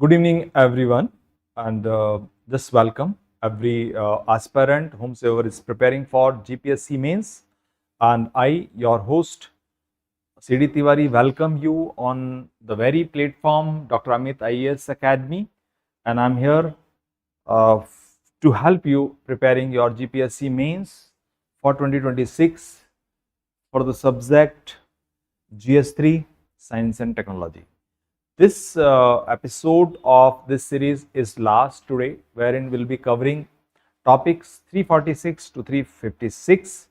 Good evening, everyone, and just welcome every aspirant whomsoever is preparing for GPSC mains. And I, your host, CD Tiwari, welcome you on the very platform, Dr. Amit IAS Academy, and I'm here to help you preparing your GPSC mains for 2026 for the subject GS3 Science and Technology. This episode of this series is last today, wherein we'll be covering topics 346 to 356,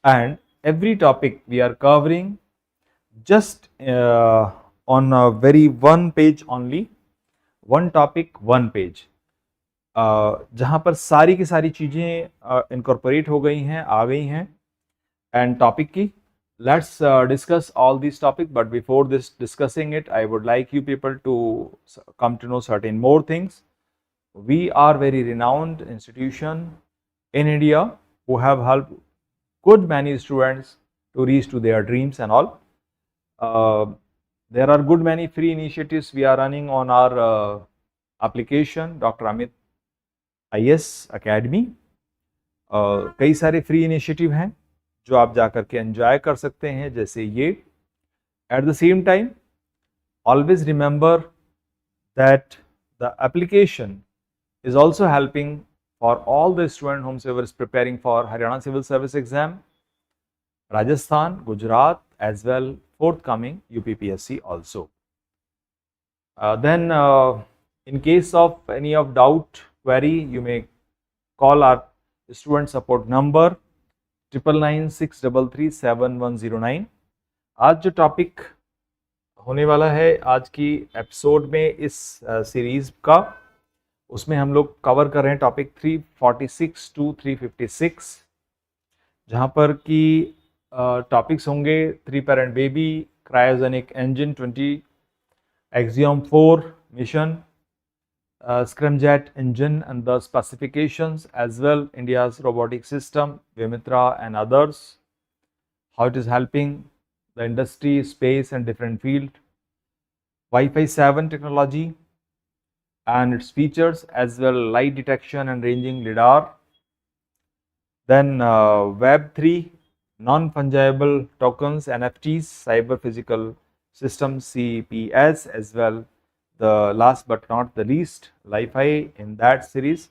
and every topic we are covering just on a very one page only, one topic one page, जहाँ पर सारी की सारी चीज़ें incorporate हो गई हैं, आ गई हैं, एंड टॉपिक की let's discuss all these topics, but before this discussing it, I would like you people to come to know certain more things. We are very renowned institution in India who have helped good many students to reach to their dreams and all. There are good many free initiatives we are running on our application Dr. Amit IAS Academy. कई सारे free initiative हैं जो आप जाकर के enjoy कर सकते हैं, जैसे ये. At the same time always remember that the application is also helping for all the student whomsoever is preparing for Haryana Civil Service exam, Rajasthan, Gujarat, as well forthcoming UPPSC also. Then in case of any of doubt query, you may call our student support number 9996337109. आज जो topic होने वाला है आज की episode में इस series का, उसमें हम लोग कवर कर रहे हैं टॉपिक 346 टू 356, जहाँ पर कि टॉपिक्स होंगे 3 parent baby, cryogenic engine 20, axiom 4 mission, scramjet engine and the specifications, as well India's robotic system, Vimitra and others, how it is helping the industry, space and different field, Wi-Fi 7 technology and its features, as well light detection and ranging lidar, then Web3, non-fungible tokens, NFTs, cyber physical systems, CPS, as well the last but not the least, Li-Fi in that series,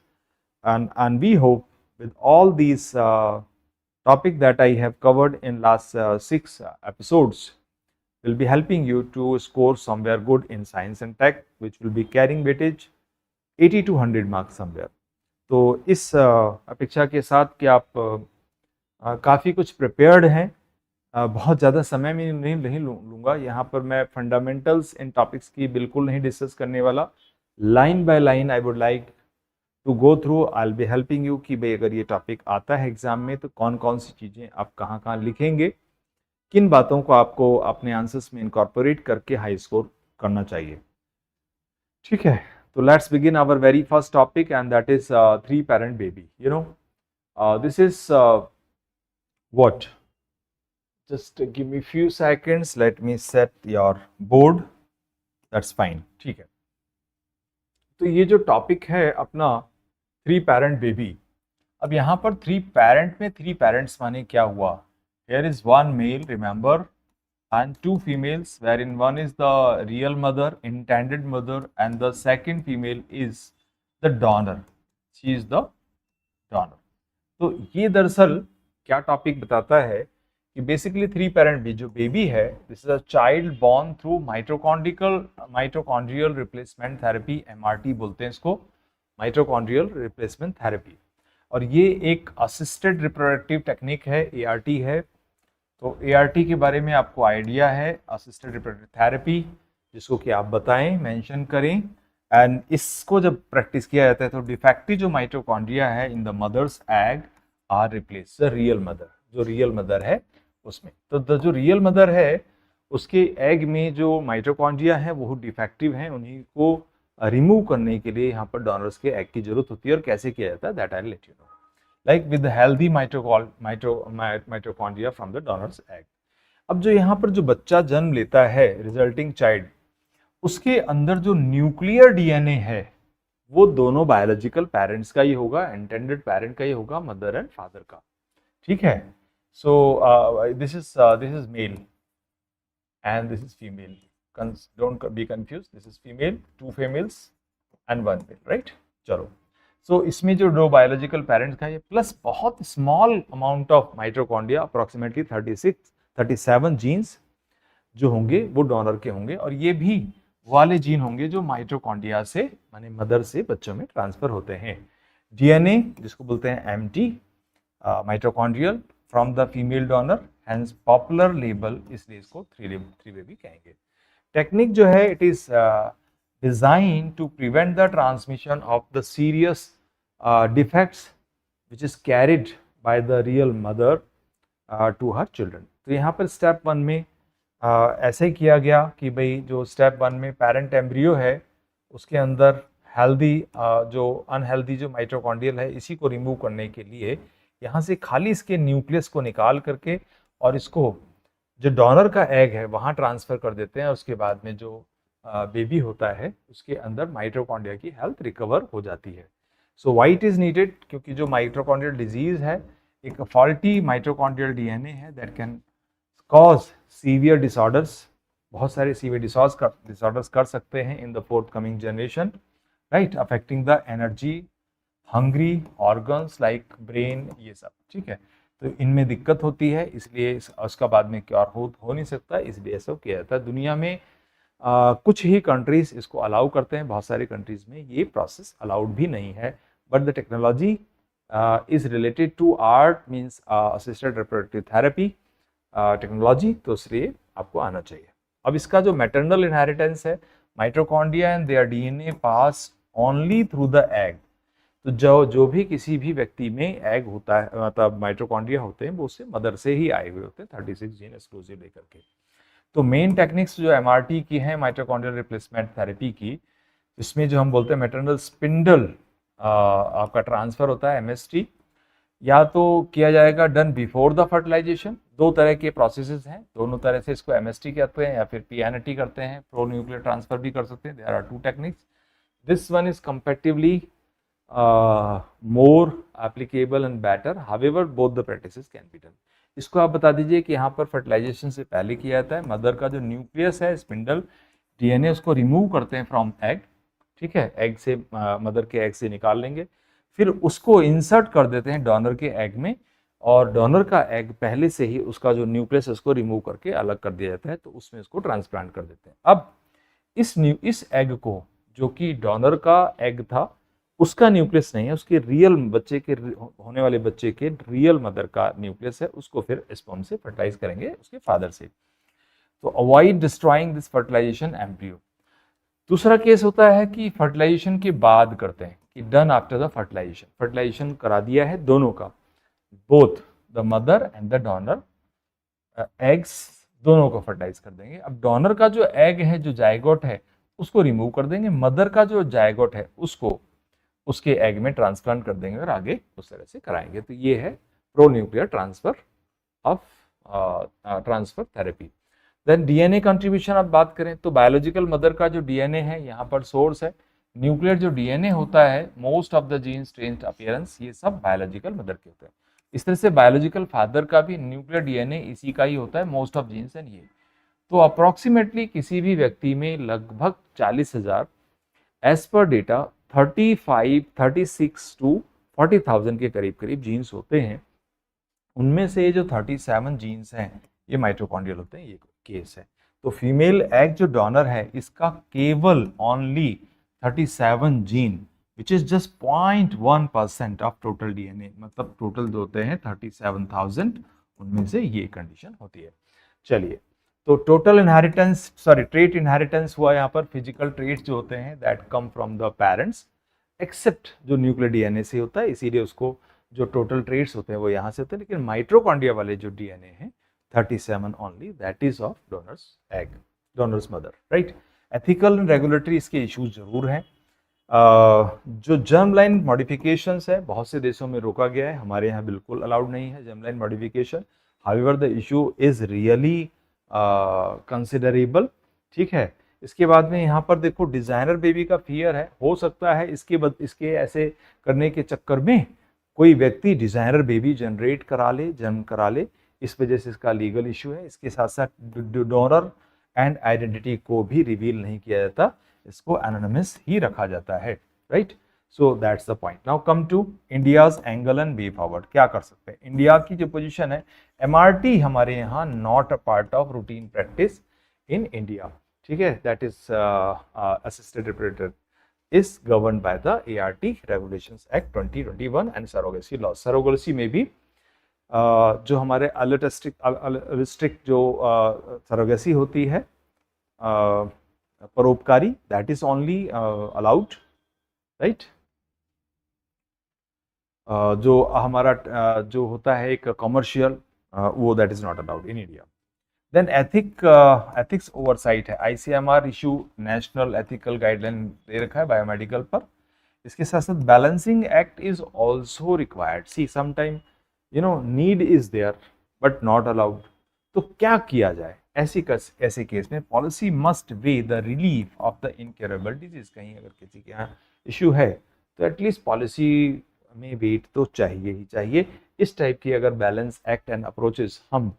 and we hope with all these topics that I have covered in last 6 episodes will be helping you to score somewhere good in science and tech, which will be carrying weightage 80 to 100 marks somewhere. तो इस अपेक्षा के साथ कि आप काफ़ी कुछ prepared हैं, बहुत ज़्यादा समय में नहीं लूँगा. यहाँ पर मैं फंडामेंटल्स इन टॉपिक्स की बिल्कुल नहीं डिस्कस करने वाला. Line by line I would like to go through. I will be helping you कि भाई अगर ये टॉपिक आता है एग्जाम में तो कौन कौन सी चीज़ें आप कहाँ लिखेंगे, किन बातों को आपको अपने आंसर्स में इनकॉर्पोरेट करके हाई स्कोर करना चाहिए. ठीक है, तो let's begin our very first topic, and that is 3 parent baby. You know this is what. Just give me few seconds. Let me set your board. That's fine. ठीक है. तो ये जो टॉपिक है अपना 3 पैरेंट बेबी, अब यहाँ पर 3 पैरेंट में 3 पेरेंट्स माने क्या हुआ? Here is 1 male, remember, and 2 females, wherein one is the real mother, intended mother, and the second female is the donor. She is the donor. तो ये दरअसल क्या टॉपिक बताता है कि बेसिकली 3 पैरेंट भी जो बेबी है, this is a child born through mitochondrial replacement therapy, MRT बोलते हैं इसको, माइटोकॉन्ड्रियल रिप्लेसमेंट थेरेपी. और ये एक असिस्टेड रिप्रोडक्टिव टेक्निक है, ART है. तो ART के बारे में आपको आइडिया है, असिस्टेड रिप्रोडक्टिव थेरेपी, जिसको कि आप बताएं, मेंशन करें. एंड इसको जब प्रैक्टिस किया जाता है तो डिफेक्टिव जो माइटोकॉन्ड्रिया है in the mother's egg are replace the real mother. जो रियल मदर है उसमें, तो जो रियल मदर है उसके एग में जो माइटोकॉन्ड्रिया है वो डिफेक्टिव हैं, उन्हीं को रिमूव करने के लिए यहाँ पर डोनर्स के एग की जरूरत होती है. और कैसे किया जाता है that I let you know, like with healthy mitochondria from the donors egg. अब जो यहाँ पर जो बच्चा जन्म लेता है, रिजल्टिंग चाइल्ड, उसके अंदर जो न्यूक्लियर डीएनए है वो दोनों बायोलॉजिकल पेरेंट्स का ही होगा, इंटेंडेड पेरेंट का ही होगा, मदर एंड फादर का। ठीक है, so this is male and this is female, don't be confuse, this is female, 2 females and 1 male, right. चलो, सो इसमें जो दो बायोलॉजिकल पेरेंट्स का है प्लस बहुत small amount of mitochondria, approximately 37 genes जो होंगे वो डोनर के होंगे, और ये भी वाले जीन होंगे जो माइटोकॉन्ड्रिया से माने मदर से बच्चों में ट्रांसफर होते हैं। डीएनए जिसको बोलते हैं empty mitochondrial from the female donor, hence popular label, इसलिए इसको थ्री बेबी कहेंगे। टेक्निक जो है it is design to prevent the transmission of the serious defects which is carried by the real mother to her children. तो यहाँ पर step 1 में ऐसे ही किया गया कि भाई जो स्टेप 1 में पेरेंट एम्ब्रियो है उसके अंदर हेल्दी जो अनहेल्दी जो माइटोकॉन्ड्रियल है इसी को रिमूव करने के लिए यहाँ से खाली इसके न्यूक्लियस को निकाल करके और इसको जो डोनर का एग है वहाँ ट्रांसफ़र कर देते हैं। उसके बाद में जो बेबी होता है उसके अंदर माइटोकॉन्ड्रिया की हेल्थ रिकवर हो जाती है। सो वाई इट इज़ नीडेड, क्योंकि जो माइटोकॉन्ड्रियल डिजीज़ है एक फॉल्टी माइटोकॉन्ड्रियल डीएनए है that can cause severe disorders, बहुत सारे सीवियर डिसऑर्डर्स कर सकते हैं in the fourth coming generation, right, affecting the energy, hungry organs like brain, ये सब। ठीक है, तो इनमें दिक्कत होती है, इसलिए उसका बाद में क्योर हो नहीं सकता, इसलिए ऐसा किया जाता है। दुनिया में कुछ ही कंट्रीज इसको अलाउ करते हैं, बहुत सारे कंट्रीज में ये प्रोसेस अलाउड भी नहीं है, but the technology is related to ART means assisted reproductive therapy technology, तो इसलिए आपको आना चाहिए। अब इसका जो मैटरनल इनहेरिटेंस है, mitochondria and their DNA pass only through the egg. तो जो भी किसी भी व्यक्ति में एग होता है, मतलब माइटोकॉन्ड्रिया होते हैं, वो उससे मदर से ही आए हुए होते हैं, 36 जीन एक्सक्लूसिव लेकर के। तो मेन टेक्निक्स जो एमआरटी की है, माइटोकॉन्ड्रियल रिप्लेसमेंट थेरेपी की, इसमें जो हम बोलते हैं मैटरनल स्पिंडल आपका ट्रांसफर होता है, एमएसटी, या तो किया जाएगा डन बिफोर द फर्टिलाइजेशन। 2 तरह के प्रोसेसेस हैं, दोनों तरह से इसको एमएसटी कहते हैं या फिर पीएनटी करते हैं, प्रो न्यूक्लियर ट्रांसफर भी कर सकते हैं। There are 2 techniques, this one is comparatively more applicable and better, however both the practices can be done. इसको आप बता दीजिए कि यहाँ पर फर्टिलाइजेशन से पहले किया जाता है, मदर का जो न्यूक्लियस है स्पिंडल डीएनए उसको रिमूव करते हैं फ्रॉम एग, ठीक है, एग से मदर के एग से निकाल लेंगे, फिर उसको इंसर्ट कर देते हैं डोनर के एग में, और डोनर का एग पहले से ही उसका जो न्यूक्लियस है उसको रिमूव करके अलग कर दिया जाता है, तो उसमें उसको ट्रांसप्लांट कर देते हैं। अब इस एग को, जो कि डोनर का एग था, उसका न्यूक्लियस नहीं है, उसके रियल बच्चे के होने वाले बच्चे के रियल मदर का न्यूक्लियस है, उसको फिर स्पर्म से फर्टिलाइज करेंगे उसके फादर से। तो avoid destroying this fertilization embryo. दूसरा केस होता है कि फर्टिलाइजेशन के बाद करते हैं, कि done after the fertilization, fertilization करा दिया है दोनों का, both the mother and the donor eggs दोनों को फर्टिलाइज कर देंगे। अब डोनर का जो एग है, जो जायगोट है, उसको रिमूव कर देंगे, मदर का जो जायगोट है उसको उसके एग में ट्रांसप्लांट कर देंगे और आगे उस तरह से कराएंगे। तो ये है pronuclear transfer of transfer therapy. Then DNA contribution अब बात करें तो बायोलॉजिकल मदर का जो डीएनए है यहाँ पर सोर्स है, न्यूक्लियर जो डीएनए होता है, most of the genes, strange appearance, ये सब बायोलॉजिकल मदर के होते हैं। इस तरह से बायोलॉजिकल फादर का भी न्यूक्लियर डीएनए इसी का ही होता है, मोस्ट ऑफ जीन्स एंड ये। तो अप्रोक्सीमेटली किसी भी व्यक्ति में लगभग 40,000 एज पर डेटा 36 टू 40,000 के करीब करीब जीन्स होते हैं। उनमें से जो 37 जीन्स हैं ये माइटोकॉन्ड्रियल होते हैं, ये केस है। तो फीमेल एग जो डोनर है इसका केवल only 37 gene which is just 0.1% of total DNA, मतलब टोटल जो होते हैं 37,000, उनमें से ये कंडीशन होती है। चलिए, तो total inheritance, sorry trait inheritance हुआ यहाँ पर, फिजिकल ट्रेट्स जो होते हैं that come from the parents, except जो न्यूक्लियर डीएनए से होता है, इसीलिए उसको जो टोटल ट्रेट्स होते हैं वो यहाँ से होते हैं। लेकिन माइटोकॉन्ड्रिया वाले जो डीएनए हैं 37 only, that is of donors egg, donors mother, right. Ethical and regulatory इसके इश्यूज जरूर हैं। जो जर्म लाइन मॉडिफिकेशंस है बहुत से देशों में रोका गया है, हमारे यहाँ बिल्कुल अलाउड नहीं है germ line modification. However the issue is really considerable, ठीक है, इसके बाद में यहाँ पर देखो डिजाइनर बेबी का फियर है, हो सकता है इसके ऐसे करने के चक्कर में कोई व्यक्ति डिजाइनर बेबी जनरेट करा ले, जन्म करा ले, इस वजह से इसका लीगल इशू है। इसके साथ साथ डोनर एंड आइडेंटिटी को भी रिवील नहीं किया जाता, इसको एनोनिमस ही रखा जाता है, right. So that's the point. Now come to India's angle and way forward. क्या कर सकते हैं? इंडिया की जो पोजीशन है, एमआरटी हमारे यहाँ not a part of routine practice in India, ठीक है, that is assisted representative is governed by the ART Regulations Act 2021 and surrogacy law। surrogacy में भी जो हमारे अलिस्टिक जो surrogacy होती है परोपकारी, that is only allowed, right। जो हमारा जो होता है एक कमर्शियल, वो that is not allowed in India। Then ethics oversight है, ICMR issue national ethical guideline दे रखा है बायोमेडिकल पर। इसके साथ साथ balancing act is also required. See sometime need is there but not allowed. तो क्या किया जाए ऐसे केस में? Policy must weigh the relief of the incurable disease. कहीं अगर किसी के यहाँ इशू है तो एटलीस्ट पॉलिसी में वेट तो चाहिए ही चाहिए। इस टाइप की अगर बैलेंस एक्ट एंड अप्रोचेस हम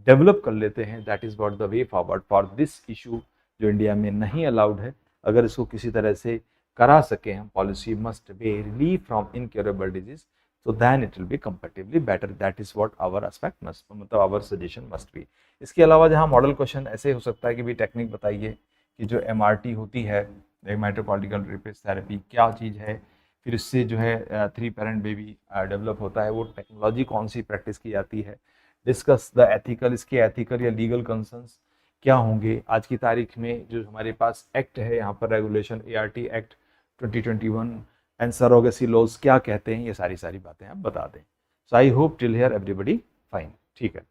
डेवलप कर लेते हैं, that is what the way forward for this issue जो इंडिया में नहीं अलाउड है। अगर इसको किसी तरह से करा सके हम, policy must be relief from incurable disease, so then it will be comparatively better। that is what our aspect must, मतलब our suggestion must be। इसके अलावा जहाँ मॉडल क्वेश्चन ऐसे हो सकता है कि भी टेक्निक बताइए कि जो MRT होती है, माइटोकॉन्ड्रियल रिप्लेस थेरेपी, क्या चीज़ है, फिर इससे जो है 3 पेरेंट बेबी डेवलप होता है, वो टेक्नोलॉजी कौन सी प्रैक्टिस की जाती है। डिस्कस द एथिकल, इसके एथिकल या लीगल कंसर्न्स क्या होंगे। आज की तारीख में जो हमारे पास एक्ट है यहाँ पर, regulation ART act 2021 and surrogacy laws क्या कहते हैं, ये सारी बातें आप बता दें। So I hope till here everybody fine, ठीक है।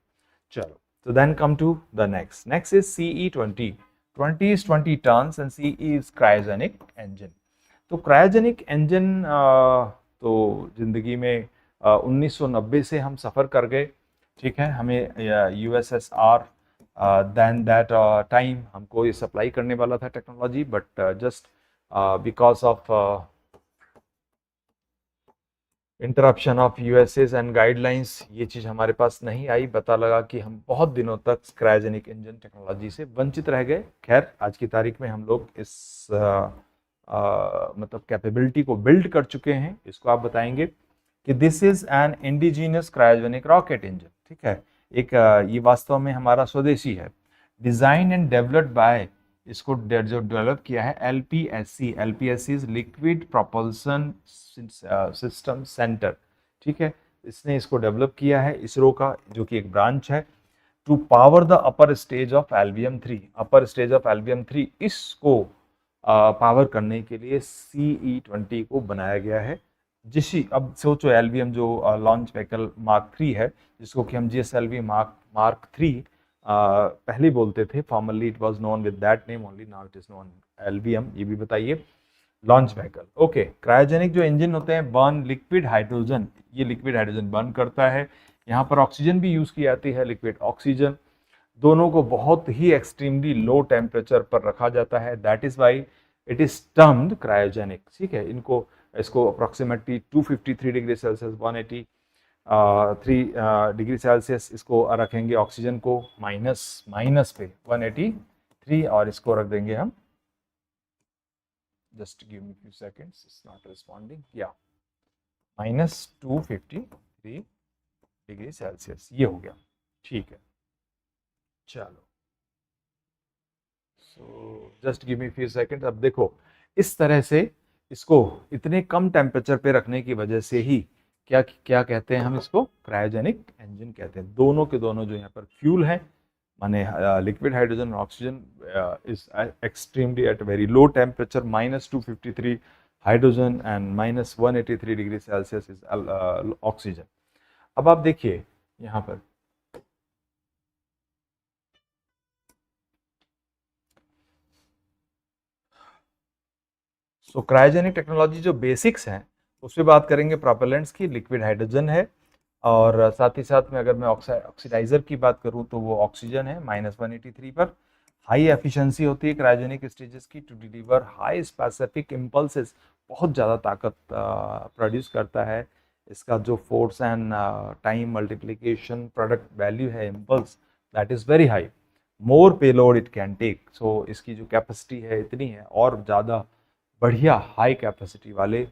चलो, तो then come to the next is CE20। 20 is 20 turns and CE is cryogenic engine. तो क्रायोजेनिक इंजन तो जिंदगी में 1990 से हम सफ़र कर गए, ठीक है। हमें USSR देन दैट टाइम हमको ये सप्लाई करने वाला था technology, but just because of interruption of USAs and guidelines ये चीज़ हमारे पास नहीं आई। पता लगा कि हम बहुत दिनों तक क्रायोजेनिक इंजन टेक्नोलॉजी से वंचित रह गए। खैर, आज की तारीख में हम लोग इस मतलब कैपेबिलिटी को बिल्ड कर चुके हैं। इसको आप बताएंगे कि this is an indigenous cryogenic rocket engine, ठीक है। एक ये वास्तव में हमारा स्वदेशी है, डिजाइन एंड डेवलप्ड बाय, इसको जो डेवलप किया है LPSC is liquid propulsion system centre, ठीक है। इसने इसको डेवलप किया है इसरो का, जो कि एक ब्रांच है, to power the upper stage of LVM 3। Upper stage of LVM 3 इसको पावर करने के लिए CE20 को बनाया गया है। अब सोचो एल्बियम जो लॉन्च व्हीकल मार्क 3 है, जिसको कि हम GSLV मार्क 3 पहले बोलते थे, formerly it was known with that name only, now it is known LVM. ये भी बताइए, लॉन्च व्हीकल, ओके। क्रायोजेनिक जो इंजन होते हैं, बर्न लिक्विड हाइड्रोजन, ये लिक्विड हाइड्रोजन बर्न करता है। यहाँ पर ऑक्सीजन भी यूज की जाती है, लिक्विड ऑक्सीजन। दोनों को बहुत ही एक्सट्रीमली लो टेम्परेचर पर रखा जाता है, that is why it is termed cryogenic, ठीक है। इसको approximately 253 degree Celsius 183 degree Celsius इसको रखेंगे ऑक्सीजन को, माइनस पे 183, और इसको रख देंगे हम, just give me few seconds, it's not responding, या -253 डिग्री सेल्सियस, ये हो गया, ठीक है। चलो, so just give me few seconds. अब देखो, इस तरह से इसको इतने कम टेम्परेचर पे रखने की वजह से ही क्या कहते हैं हम इसको, क्रायोजेनिक इंजन कहते हैं। दोनों के दोनों जो यहाँ पर फ्यूल है, माने लिक्विड हाइड्रोजन और oxygen, is extremely at very low temperature, -253 hydrogen and -183 degree Celsius is oxygen. अब आप देखिए यहाँ पर, सो क्रायोजेनिक टेक्नोलॉजी जो बेसिक्स हैं उस पर बात करेंगे। प्रोपेलेंट्स की लिक्विड हाइड्रोजन है, और साथ ही साथ में अगर मैं ऑक्सीडाइजर की बात करूं तो वो ऑक्सीजन है, -183 पर। हाई एफिशिएंसी होती है क्रायोजेनिक स्टेजेस की to deliver high specific impulses, बहुत ज़्यादा ताकत प्रोड्यूस करता है। इसका जो force and time multiplication product value है impulse, that is very high. More payload it can take, so इसकी जो कैपेसिटी है इतनी है, और ज़्यादा बढ़िया हाई कैपेसिटी वाले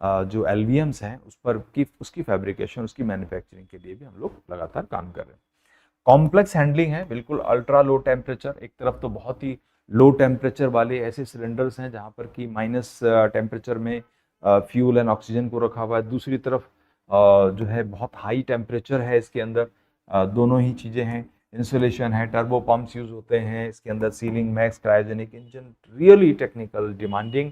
जो एलवीएम्स हैं उस पर की उसकी फैब्रिकेशन, उसकी मैन्युफैक्चरिंग के लिए भी हम लोग लगातार काम कर रहे हैं। कॉम्प्लेक्स हैंडलिंग है, बिल्कुल अल्ट्रा लो टेम्परेचर। एक तरफ तो बहुत ही लो टेम्परेचर वाले ऐसे सिलेंडर्स हैं जहाँ पर कि माइनस टेम्परेचर में फ्यूल एंड ऑक्सीजन को रखा हुआ है, दूसरी तरफ जो है बहुत हाई टेम्परेचर है इसके अंदर। दोनों ही चीज़ें हैं, इंसुलेशन है, टर्बो पंप्स यूज़ होते हैं इसके अंदर, ceiling max, cryogenic engine, really technical demanding.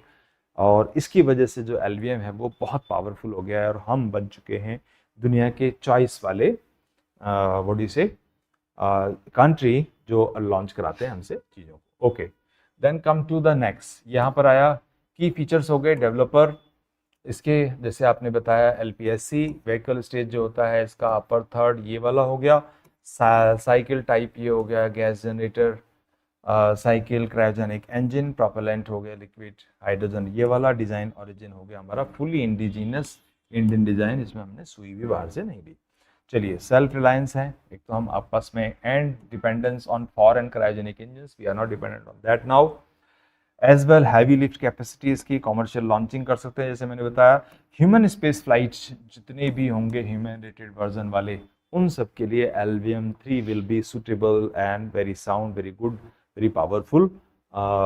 और इसकी वजह से जो एलवीएम है वो बहुत पावरफुल हो गया है, और हम बन चुके हैं दुनिया के चॉइस वाले व्हाट यू से कंट्री जो लॉन्च कराते हैं हमसे चीज़ों को। Okay, then come to the next. यहाँ पर आया की फीचर्स हो गए डेवलपर इसके, जैसे आपने बताया एलपीएससी व्हीकल स्टेज जो होता है इसका अपर थर्ड ये वाला हो गया, साइकिल टाइप ये हो गया, gas generator, cycle, cryogenic engine, propellant हो गया, लिक्विड हाइड्रोजन ये वाला, डिज़ाइन ओरिजिन हो गया हमारा फुली इंडिजिनस इंडियन डिज़ाइन, इसमें हमने सुई भी बाहर से नहीं ली। चलिए, सेल्फ रिलायंस है, एक तो हम आपस में, and dependence on foreign cryogenic engines, we are not dependent on that now. As well heavy lift capacity इसकी, कॉमर्शियल लॉन्चिंग कर सकते हैं जैसे मैंने बताया। ह्यूमन स्पेस फ्लाइट्स जितने भी होंगे ह्यूमन रेटेड वर्जन वाले, उन सब के लिए LVM-3 will be suitable and very sound, very good, very powerful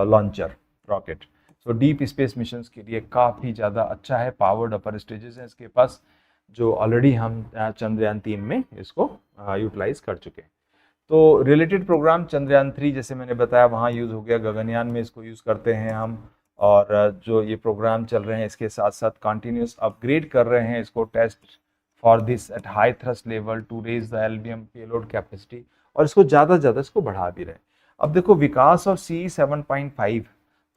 launcher rocket. So deep space missions के लिए काफ़ी ज़्यादा अच्छा है। पावर्ड अपर स्टेजेस हैं इसके पास, जो ऑलरेडी हम चंद्रयान 3 में इसको यूटिलाइज कर चुके हैं। तो रिलेटेड प्रोग्राम चंद्रयान 3 जैसे मैंने बताया वहाँ यूज़ हो गया, गगनयान में इसको यूज़ करते हैं हम, और जो ये प्रोग्राम चल रहे हैं इसके साथ साथ कंटिन्यूस अपग्रेड कर रहे हैं इसको, test for this at high thrust level to raise the LVM payload capacity, और इसको ज़्यादा से ज़्यादा इसको बढ़ा भी रहे हैं। अब देखो, विकास और CE 7.5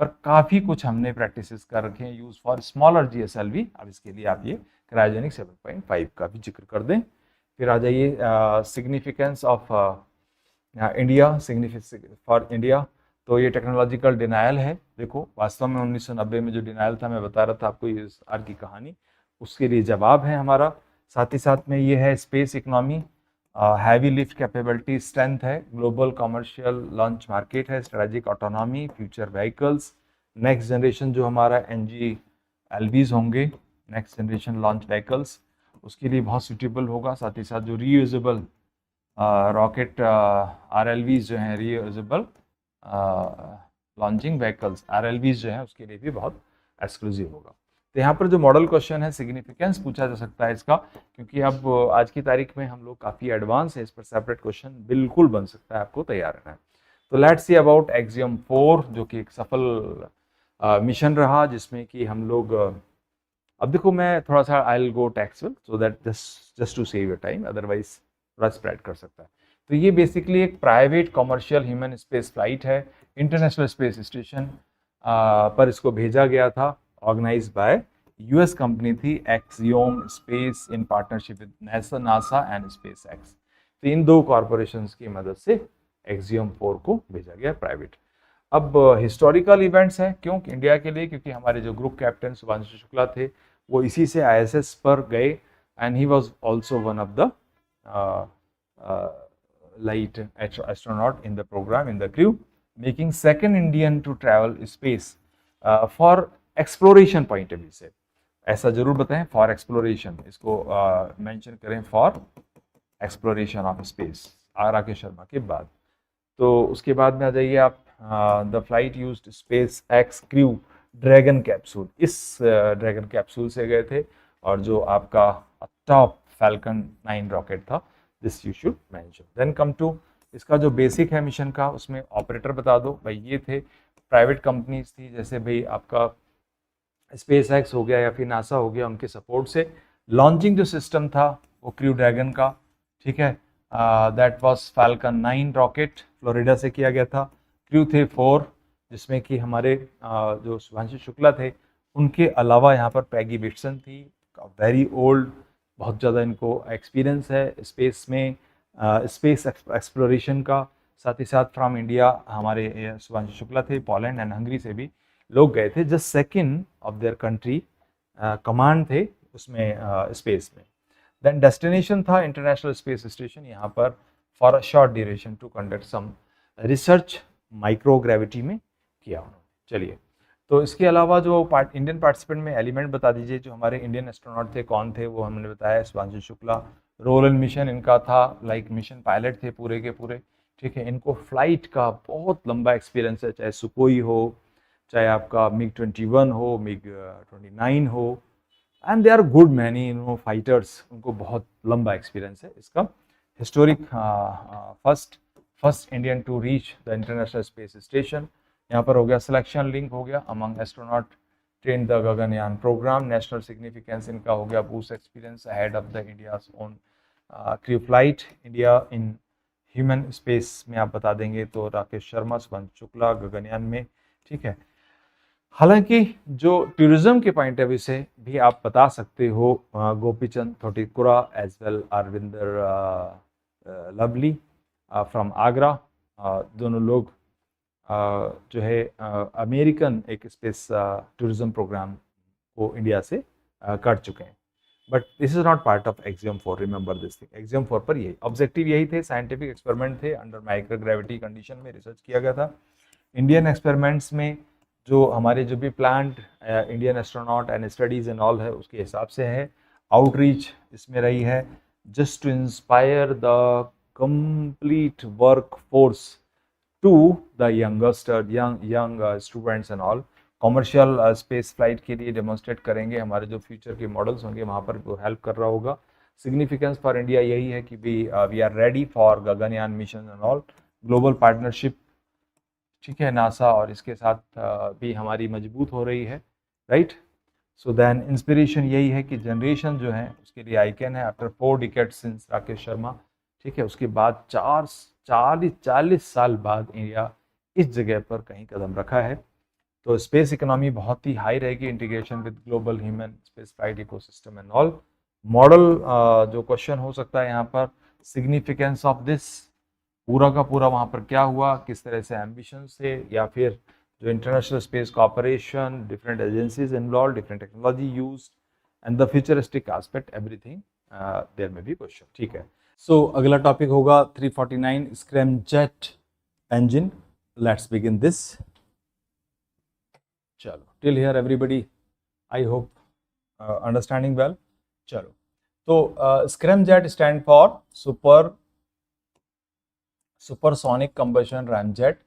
पर काफ़ी कुछ हमने प्रैक्टिसेस कर रखे हैं यूज़ फॉर स्मॉलर GSLV। अब इसके लिए आप ये क्रायोजेनिक 7.5 का भी जिक्र कर दें। फिर आ जाइए significance of India, significance for India. तो ये टेक्नोलॉजिकल डिनायल है। देखो, वास्तव में 1990 में जो डिनायल था, मैं बता रहा था आपको ये आर की कहानी, उसके लिए जवाब है हमारा। साथ ही साथ में ये है space economy, heavy lift capability, strength है, ग्लोबल कमर्शियल लॉन्च मार्केट है, strategic autonomy, future vehicles, next generation जो हमारा NG-LVs होंगे, नेक्स्ट जनरेशन लॉन्च व्हीकल्स, उसके लिए बहुत सूटेबल होगा। साथ ही साथ जो रीयूजेबल रॉकेट RLVs जो हैं, रीयूजेबल लॉन्चिंग व्हीकल्स RLVs जो हैं, उसके लिए भी बहुत एक्सक्लूसिव होगा। तो यहाँ पर जो मॉडल क्वेश्चन है, सिग्निफिकेंस पूछा जा सकता है इसका, क्योंकि अब आज की तारीख में हम लोग काफ़ी एडवांस है, इस पर सेपरेट क्वेश्चन बिल्कुल बन सकता है, आपको तैयार रहना है। तो लेट्स सी अबाउट Axiom 4, जो कि एक सफल मिशन रहा, जिसमें कि हम लोग अब देखो, मैं थोड़ा सा I will go textual so that just to save your time, otherwise थोड़ा स्प्रेड कर सकता है। तो ये बेसिकली एक private commercial human space flight है, इंटरनेशनल स्पेस स्टेशन पर इसको भेजा गया था, ऑर्गेनाइज बाय US कंपनी थी Axiom space in partnership with NASA and SpaceX। तो इन दो कॉरपोरेशंस की मदद से Axiom 4 को भेजा गया प्राइवेट। अब हिस्टोरिकल इवेंट्स हैं, क्यों इंडिया के लिए, क्योंकि हमारे जो ग्रुप कैप्टन सुभांशु शुक्ला थे वो इसी से ISS पर गए, and he was also one of the light astronaut in the programme, in the crew, making second Indian to travel space for exploration point of view से। ऐसा जरूर बताएं, फॉर एक्सप्लोरेशन, इसको मेंशन करें, for exploration of space, Rakesh Sharma के बाद। तो उसके बाद में आ जाइए आप, the flight used SpaceX crew Dragon capsule, इस ड्रैगन कैप्सूल से गए थे, और जो आपका टॉप फैल्कन 9 रॉकेट था, this you should mention. Then come to इसका जो बेसिक है मिशन का, उसमें ऑपरेटर बता दो भाई, ये थे प्राइवेट कंपनीज थी, जैसे भाई आपका SpaceX हो गया या फिर नासा हो गया, उनके सपोर्ट से लॉन्चिंग जो सिस्टम था वो क्रू ड्रैगन का, ठीक है, that was falcon 9 rocket, Florida से किया गया था। क्रू थे 4, जिसमें कि हमारे जो सुभांशु शुक्ला थे, उनके अलावा यहाँ पर पैगी विट्सन थी, वेरी ओल्ड, बहुत ज़्यादा इनको एक्सपीरियंस है स्पेस में, स्पेस एक्सप्लोरेशन का। साथ ही साथ फ्रॉम इंडिया हमारे सुभांशु शुक्ला थे, पोलैंड एंड हंगरी से भी लोग गए थे। Just second of their country command थे उसमें स्पेस में। देन डेस्टिनेशन था इंटरनेशनल स्पेस स्टेशन, यहाँ पर for a short duration to conduct some research microgravity में किया उन्होंने। चलिए, तो इसके अलावा जो इंडियन पार्टिसिपेंट में एलिमेंट बता दीजिए, जो हमारे इंडियन एस्ट्रोनॉट थे कौन थे, वो हमने बताया Subhanshu Shukla. Role and mission इनका था, लाइक मिशन पायलट थे पूरे के पूरे, ठीक है। इनको फ्लाइट का बहुत लंबा एक्सपीरियंस है, चाहे सुकोई हो, चाहे आपका मिग 21 हो, मिग 29 हो, and they are good many fighters, उनको बहुत लंबा एक्सपीरियंस है इसका। Historic first Indian to reach the international space station, यहाँ पर हो गया। सिलेक्शन लिंक हो गया among astronaut train the Gaganyaan programme. National significance इनका हो गया, boost experience ahead of the India's own crew flight. India in human space में आप बता देंगे तो राकेश शर्मा, सुभांशु शुक्ला गगनयान में, ठीक है। हालांकि जो टूरिज्म के पॉइंट ऑफ व्यू से भी आप बता सकते हो, Gopichand Thotakura as well Arvinder Lovely from Agra, दोनों लोग जो है अमेरिकन एक स्पेस टूरिज्म प्रोग्राम को इंडिया से कर चुके हैं। But this is not part of Axiom 4, remember this thing. Axiom 4 पर यही ऑब्जेक्टिव यही थे, साइंटिफिक एक्सपेरिमेंट थे, अंडर माइक्रोग्रेविटी कंडीशन में रिसर्च किया गया था। इंडियन एक्सपेरिमेंट्स में जो हमारे जो भी planned Indian astronaut and studies and all है उसके हिसाब से है। आउटरीच इसमें रही है just to inspire the complete work force to the youngster young students and all. Commercial space flight के लिए डेमोन्स्ट्रेट करेंगे, हमारे जो फ्यूचर के मॉडल्स होंगे वहाँ पर वो हेल्प कर रहा होगा। सिग्निफिकेंस फॉर इंडिया यही है कि we are ready for Gaganyaan mission and all. Global partnership, ठीक है, नासा और इसके साथ भी हमारी मजबूत हो रही है, राइट। सो देन इंस्पिरेशन यही है कि जनरेशन जो है उसके लिए आइकन है। After 4 decades since Rakesh Sharma, ठीक है, उसके बाद 40 साल बाद इंडिया इस जगह पर कहीं कदम रखा है। तो स्पेस इकोनॉमी बहुत ही हाई रहेगी, integration with global human space flight ecosystem and all. Model जो क्वेश्चन हो सकता है यहाँ पर, सिग्निफिकेंस ऑफ दिस, पूरा का पूरा वहाँ पर क्या हुआ, किस तरह से एम्बिशन थे, या फिर जो international space cooperation, different agencies involve, different technology use and the futuristic aspect, everything there में भी क्वेश्चन, ठीक है। सो अगला टॉपिक होगा 349 scramjet engine. Let's begin this. चलो, till here everybody I hope understanding well. चलो, तो scramjet stand for supersonic combustion ramjet.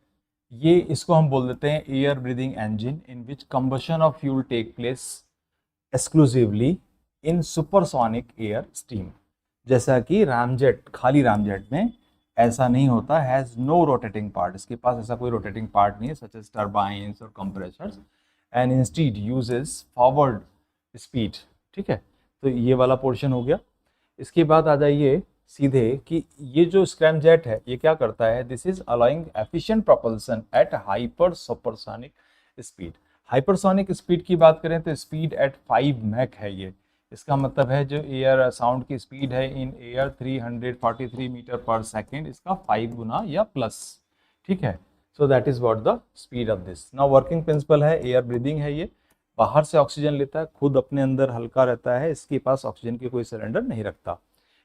ये इसको हम बोल देते हैं air breathing engine in which combustion of fuel take place exclusively in supersonic air steam. जैसा कि रैमजेट, खाली रैमजेट में ऐसा नहीं होता, हैज़ नो रोटेटिंग पार्ट, इसके पास ऐसा कोई रोटेटिंग पार्ट नहीं है सच एज टर्बाइंस और compressors, and instead uses forward speed, ठीक है। तो ये वाला पोर्शन हो गया। इसके बाद आ जाइए सीधे कि ये जो स्क्रैमजेट है ये क्या करता है, this is allowing efficient propulsion at hyper supersonic speed. Hypersonic speed की बात करें तो स्पीड एट 5 मैक है ये। इसका मतलब है जो एयर साउंड की स्पीड है इन एयर 343 मीटर पर सेकेंड, इसका 5 गुना या प्लस, ठीक है। So that is what the speed of this. Now working principle है, एयर ब्रीदिंग है, ये बाहर से ऑक्सीजन लेता है, खुद अपने अंदर हल्का रहता है, इसके पास ऑक्सीजन की कोई सिलेंडर नहीं रखता।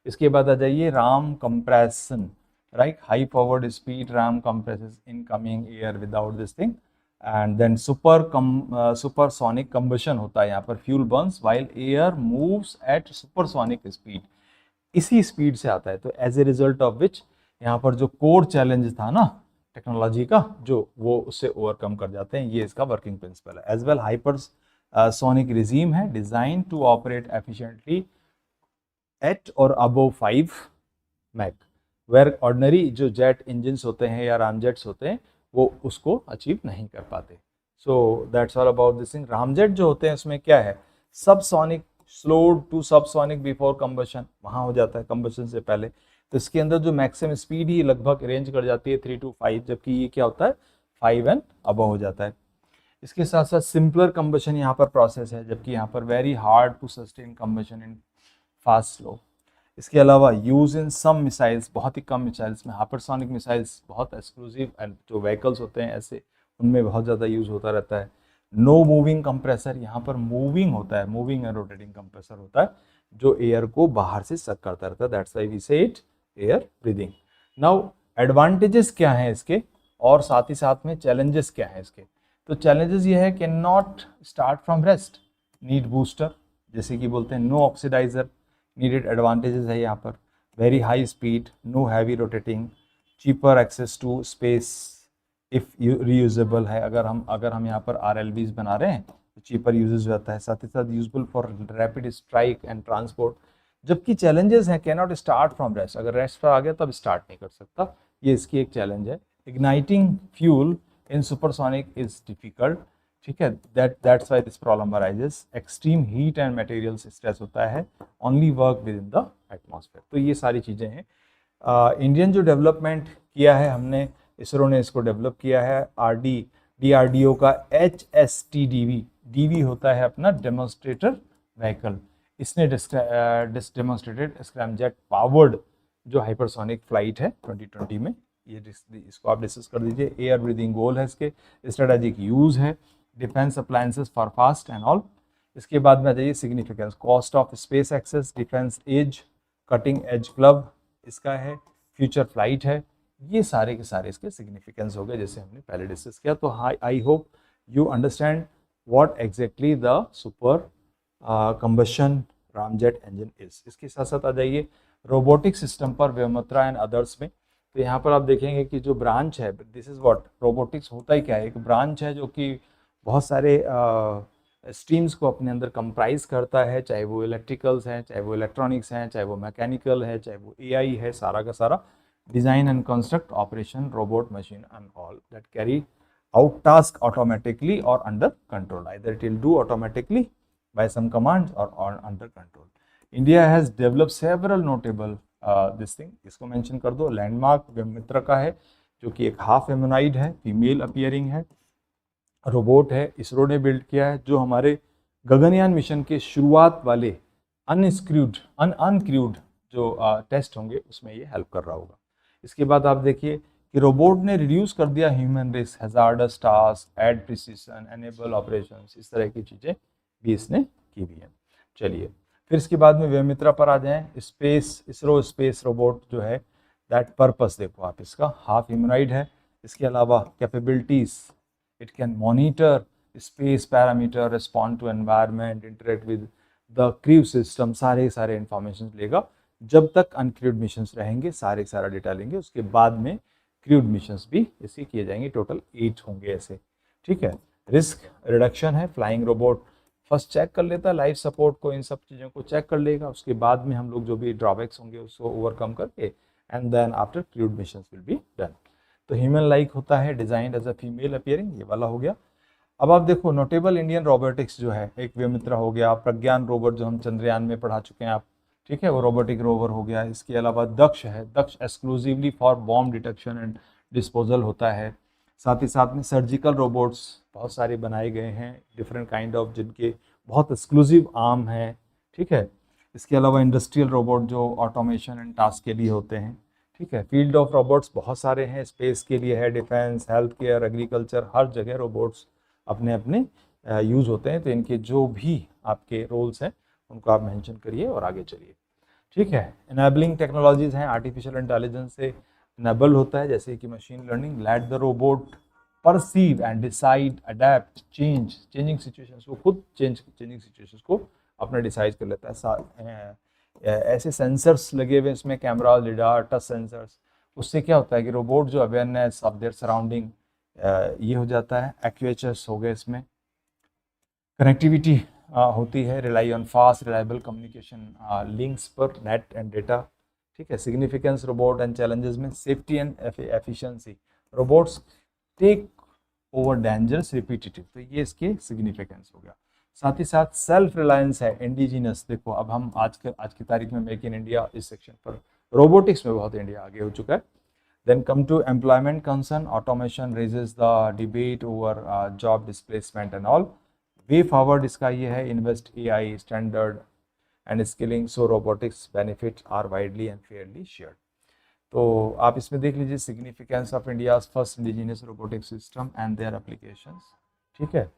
इसके बाद आ जाइए ram compression, right, high forward speed ram compresses incoming air without this thing, and then supersonic combustion होता है, यहाँ पर fuel burns while air moves at supersonic speed, इसी स्पीड से आता है। तो as a result of which यहाँ पर जो कोर चैलेंज था ना टेक्नोलॉजी का, जो वो उससे ओवरकम कर जाते हैं। ये इसका वर्किंग प्रिंसिपल है। As well hypersonic regime है, design to operate efficiently at और अबव 5 मैक, वेयर ऑर्डिनरी जो जेट इंजन्स होते हैं या रामजेट्स होते हैं वो उसको अचीव नहीं कर पाते। So that's all about this thing. Ramjet जो होते हैं उसमें क्या है, subsonic, slowed to subsonic before combustion, वहाँ हो जाता है कंबशन से पहले। तो इसके अंदर जो मैक्सिमम स्पीड ही लगभग रेंज कर जाती है 3 to 5, जबकि ये क्या होता है 5 एंड अबव हो जाता है। इसके साथ साथ सिंपलर कंबशन यहाँ पर प्रोसेस है, जबकि यहाँ पर very hard to sustain combustion in fast slow. इसके अलावा यूज़ इन सम मिसाइल्स, बहुत ही कम मिसाइल्स में, हाइपरसोनिक मिसाइल्स बहुत एक्सक्लूसिव एंड जो व्हीकल्स होते हैं ऐसे उनमें बहुत ज़्यादा यूज़ होता रहता है। नो मूविंग कंप्रेसर, यहाँ पर मूविंग होता है, मूविंग एंड रोटेटिंग कंप्रेसर होता है जो एयर को बाहर से सक करता रहता है, दैट्स व्हाई वी से it air breathing. Now advantages क्या हैं इसके और साथ ही साथ में चैलेंजेस क्या हैं इसके। तो चैलेंजेस ये है कि not start from rest, need booster, जैसे कि बोलते हैं नो ऑक्सीडाइजर नीडेड, एडवांटेजेस है यहाँ पर। Very high speed, no heavy rotating, cheaper access to space if reusable है, अगर हम यहाँ पर RLBs बना रहे हैं तो चीपर यूजेज जाता है। साथ ही साथ useful for rapid strike and transport. जबकि चैलेंजेस हैं, can not start from rest, अगर रेस्ट पर आ गया तब स्टार्ट नहीं कर सकता, ये इसकी एक चैलेंज है। Igniting fuel in supersonic is difficult, ठीक है, that's why this problem arises. Extreme heat and materials stress होता है, only work with in the atmosphere. तो ये सारी चीज़ें हैं। इंडियन जो डेवलपमेंट किया है हमने, इसरो ने इसको डेवलप किया है, DRDO का HSTDV, DV होता है अपना डेमोन्स्ट्रेटर व्हीकल, इसने डेमोन्स्ट्रेटेड स्क्रैमजेट पावर्ड जो हाइपरसोनिक फ्लाइट है 2020 में, ये इसको आप डिस्कस कर दीजिए। एयर ब्रीदिंग गोल है इसके, स्ट्रेटेजिक यूज़ है, defence appliances for fast and all. इसके बाद में आ जाइए significance, cost of space access, defence edge, cutting edge club इसका है, फ्यूचर फ्लाइट है, ये सारे के सारे इसके सिग्निफिकेंस हो गए जैसे हमने पहले डिस्कस किया। तो I hope you understand what exactly the super combustion ramjet engine is. इसके साथ साथ आ जाइए रोबोटिक सिस्टम पर व्योमत्रा एंड अदर्स में। तो यहाँ पर आप देखेंगे कि जो ब्रांच है, दिस इज व्हाट रोबोटिक्स होता ही क्या है, एक ब्रांच है जो कि बहुत सारे स्ट्रीम्स को अपने अंदर कंप्राइज करता है, चाहे वो इलेक्ट्रिकल्स हैं, चाहे वो इलेक्ट्रॉनिक्स हैं, चाहे वो मैकेनिकल है, चाहे वो AI है, सारा का सारा design and construct operation robot machine and all that carry out task automatically और under control, either it will do automatically by some commands और under control. India has developed several notable this thing, इसको mention कर दो। Landmark Vyommitra का है जो कि एक हाफ ह्यूमनॉइड है, फीमेल अपीयरिंग है, रोबोट है, इसरो ने बिल्ड किया है, जो हमारे गगनयान मिशन के शुरुआत वाले अनक्रूड जो टेस्ट होंगे उसमें ये हेल्प कर रहा होगा। इसके बाद आप देखिए कि रोबोट ने रिड्यूस कर दिया human risk, hazards task, add precision, enable operations, इस तरह की चीज़ें भी इसने की हुई हैं। चलिए फिर इसके बाद में व्योममित्रा पर आ जाएं। इसरो स्पेस रोबोट जो है, दैट पर्पस देखो आप, इसका हाफ ह्यूमनॉइड है। इसके अलावा capabilities, it can monitor space parameter, respond to environment, interact with the crew system, सारे इंफॉर्मेशन लेगा। जब तक अनक्रूड मिशंस रहेंगे सारा डेटा लेंगे, उसके बाद में क्रूड मिशंस भी इसके किए जाएंगे, टोटल 8 होंगे ऐसे, ठीक है। रिस्क रिडक्शन है, फ्लाइंग रोबोट फर्स्ट चेक कर लेता है लाइफ सपोर्ट को, इन सब चीज़ों को चेक कर लेगा, उसके बाद में हम लोग जो भी ड्रॉबैक्स होंगे उसको ओवरकम करके and then after crewed missions will be done. तो ह्यूमन लाइक होता है, designed as a female appearing, ये वाला हो गया। अब आप देखो नोटेबल इंडियन रोबोटिक्स जो है, एक व्योममित्रा हो गया, प्रज्ञान रोबोट जो हम चंद्रयान में पढ़ा चुके हैं आप, ठीक है, वो रोबोटिक रोवर हो गया। इसके अलावा दक्ष है, Daksh exclusively for bomb detection and disposal होता है। साथ ही साथ में सर्जिकल रोबोट्स बहुत सारे बनाए गए हैं, डिफरेंट काइंड ऑफ, जिनके बहुत एक्सक्लूसिव आर्म है, ठीक है। इसके अलावा इंडस्ट्रियल रोबोट जो ऑटोमेशन एंड टास्क के लिए होते हैं, ठीक है। फील्ड ऑफ रोबोट्स बहुत सारे हैं, स्पेस के लिए है, डिफेंस, हेल्थ केयर, एग्रीकल्चर, हर जगह रोबोट्स अपने अपने यूज़ होते हैं। तो इनके जो भी आपके रोल्स हैं उनको आप मेंशन करिए और आगे चलिए, ठीक है। इनेबलिंग टेक्नोलॉजीज़ हैं, आर्टिफिशियल इंटेलिजेंस से इनेबल होता है, जैसे कि machine learning, let the robot perceive and decide, adapt, changing situations, वो खुद चेंजिंग सिचुएशंस को अपना डिसाइड कर लेता है। ऐसे सेंसर्स लगे हुए इसमें, कैमरा, लिडार, टच सेंसर्स, उससे क्या होता है कि रोबोट जो अवेयरनेस ऑफ देयर सराउंडिंग ये हो जाता है। एक्चुएटर्स हो गए इसमें, कनेक्टिविटी होती है, rely on fast reliable communication links पर नेट एंड डेटा, ठीक है। सिग्निफिकेंस रोबोट एंड चैलेंजेस में safety and efficiency, robots take over dangerous repetitive, तो ये इसके सिग्निफिकेंस हो गया। साथ ही साथ सेल्फ रिलायंस है, इंडिजिनस, देखो अब हम आज की तारीख में मेक इन इंडिया इस सेक्शन पर रोबोटिक्स में बहुत इंडिया आगे हो चुका है। Then come to employment concern, automation raises the debate over job displacement and all. Way forward इसका ये है, invest AI standard and skilling, so robotics benefits are widely and fairly shared. तो आप इसमें देख लीजिए significance of India's first indigenous robotic system and their applications. ठीक है,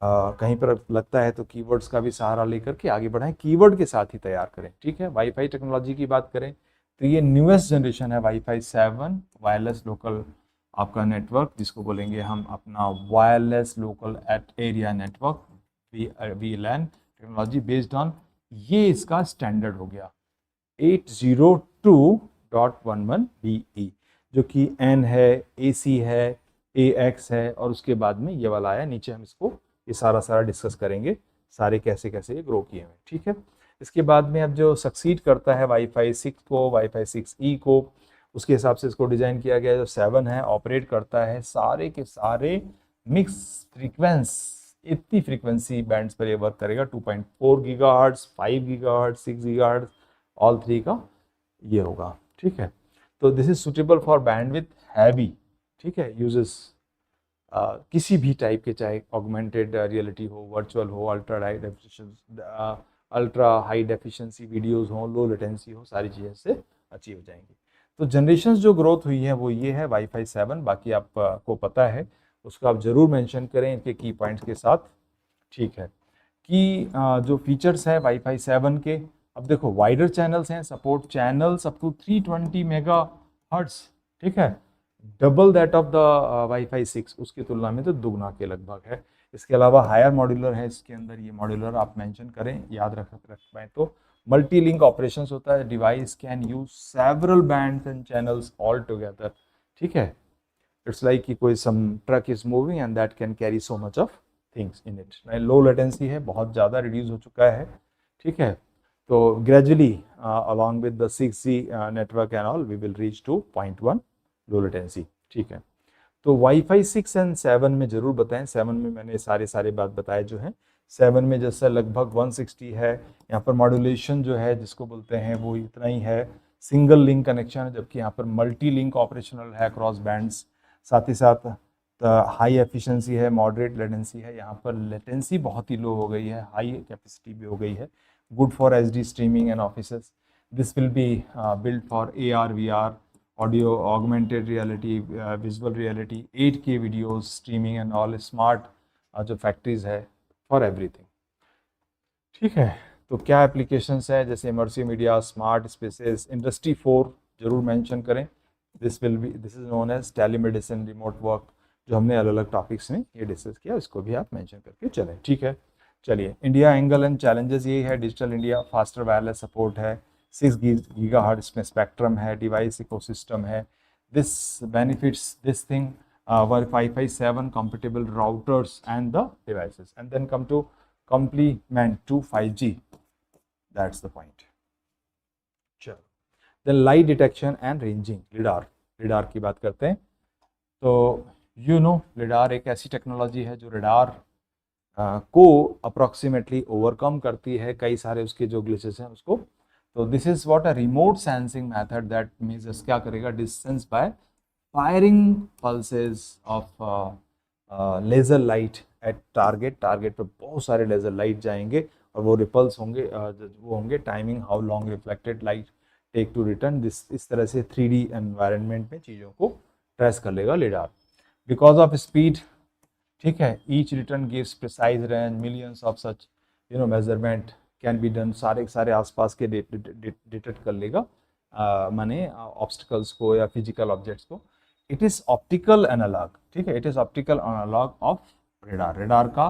कहीं पर लगता है तो कीवर्ड्स का भी सहारा लेकर के आगे बढ़ाएं, कीवर्ड के साथ ही तैयार करें। ठीक है, वाईफाई टेक्नोलॉजी की बात करें तो ये न्यूएस्ट जनरेशन है वाईफाई 7 वायरलेस लोकल आपका नेटवर्क, जिसको बोलेंगे हम अपना wireless local at area network, VLAN technology based on, ये इसका स्टैंडर्ड हो गया 802.11be, जो कि N है, AC है, AX है, और उसके बाद में ये वाला आया नीचे। हम इसको ये सारा डिस्कस करेंगे, सारे कैसे कैसे ये ग्रो किए हुए। ठीक है, इसके बाद में अब जो सक्सीड करता है वाईफाई 6 को, वाईफाई 6E को, उसके हिसाब से इसको डिज़ाइन किया गया। जो 7 है ऑपरेट करता है सारे के सारे मिक्स फ्रीक्वेंस, इतनी फ्रीक्वेंसी बैंड्स पर ये वर्क करेगा, 2.4 गीगाहर्ट्ज, 5 गीगाहर्ट्ज, 6 गीगाहर्ट्ज, ऑल 3 का ये होगा। ठीक है, तो this is suitable for bandwidth heavy. ठीक है, यूजेस किसी भी टाइप के, चाहे ऑगमेंटेड रियलिटी हो, वर्चुअल हो, अल्ट्रा हाई डेफिशिएंसी वीडियोस हो, लो लेटेंसी हो, सारी चीज़ें से अचीव हो जाएंगी। तो जनरेशंस जो ग्रोथ हुई है वो ये है वाईफाई 7, बाकी आपको पता है, उसको आप जरूर मेंशन करें इनके की पॉइंट्स के साथ। ठीक है, कि जो फीचर्स हैं वाईफाई 7 के, अब देखो वाइडर चैनल्स हैं, support channels up to 320 mega hertz. ठीक है, double that of the wifi 6, उसकी तुलना में तो दुगना के लगभग है। इसके अलावा हायर मॉड्यूलर है इसके अंदर, ये मॉड्यूलर आप मेंशन करें, याद रख पाएँ तो। मल्टी लिंक ऑपरेशंस होता है, device can use several bands and channels all together. ठीक है, इट्स लाइक कि कोई some truck is moving and that can carry so much of things in it. Low latency है, बहुत ज़्यादा रिड्यूस हो चुका है। ठीक है, तो gradually along with the 6G network and all we will reach to 0.1 low latency. ठीक है, तो वाईफाई 6 एंड 7 में जरूर बताएं। 7 में मैंने सारे बात बताए जो हैं। 7 में जैसा लगभग 160 है, यहाँ पर मॉड्यूलेशन जो है जिसको बोलते हैं वो इतना ही है, सिंगल लिंक कनेक्शन है, जबकि यहाँ पर मल्टी लिंक ऑपरेशनल है क्रॉस बैंड्स। साथ ही साथ हाई एफिशिएंसी है, मॉडरेट लेटेंसी है, यहाँ पर लेटेंसी बहुत ही लो हो गई है, हाई कैपेसिटी भी हो गई है। Good for HD streaming and offices. This will be build for AR VR, audio, augmented reality, visual reality, 8K videos streaming and all, smart जो फैक्ट्रीज है फॉर एवरीथिंग। ठीक है, तो क्या एप्लीकेशंस है, जैसे immersive media, smart spaces, industry 4 जरूर mention करें। This is known as telemedicine, remote work, जो हमने अलग अलग टॉपिक्स में ये डिस्कस किया, इसको भी आप मेंशन करके चलें। ठीक है, चलिए, इंडिया एंगल एंड चैलेंजेस ये है, digital India, faster wireless support है, 6 गीगाहर्ट्ज में स्पेक्ट्रम है, डिवाइस इकोसिस्टम है, this benefits this thing wifi 7 compatible routers and the devices, and then come to complement to 5G. That's the point. चलो, then light detection and ranging, lidar की बात करते हैं। तो lidar एक ऐसी टेक्नोलॉजी है जो radar को अप्रोक्सीमेटली ओवरकम करती है कई सारे उसके जो ग्लिचेस हैं उसको। तो this is what a remote sensing method that means क्या करेगा, distance by firing pulses of laser light at target पे बहुत सारे लेज़र लाइट जाएंगे और वो रिपल्स होंगे, वो होंगे timing how long reflected light take to return, इस तरह से 3D एनवायरनमेंट में चीज़ों को ट्रेस कर लेगा लिडार बिकॉज ऑफ स्पीड। ठीक है, each return gives precise range, millions of such measurement can be done, सारे आसपास के डिटेक्ट कर लेगा, माने ऑब्स्टिकल्स को या फिजिकल ऑब्जेक्ट्स को। It is optical analog. ठीक है, it is optical analog of radar का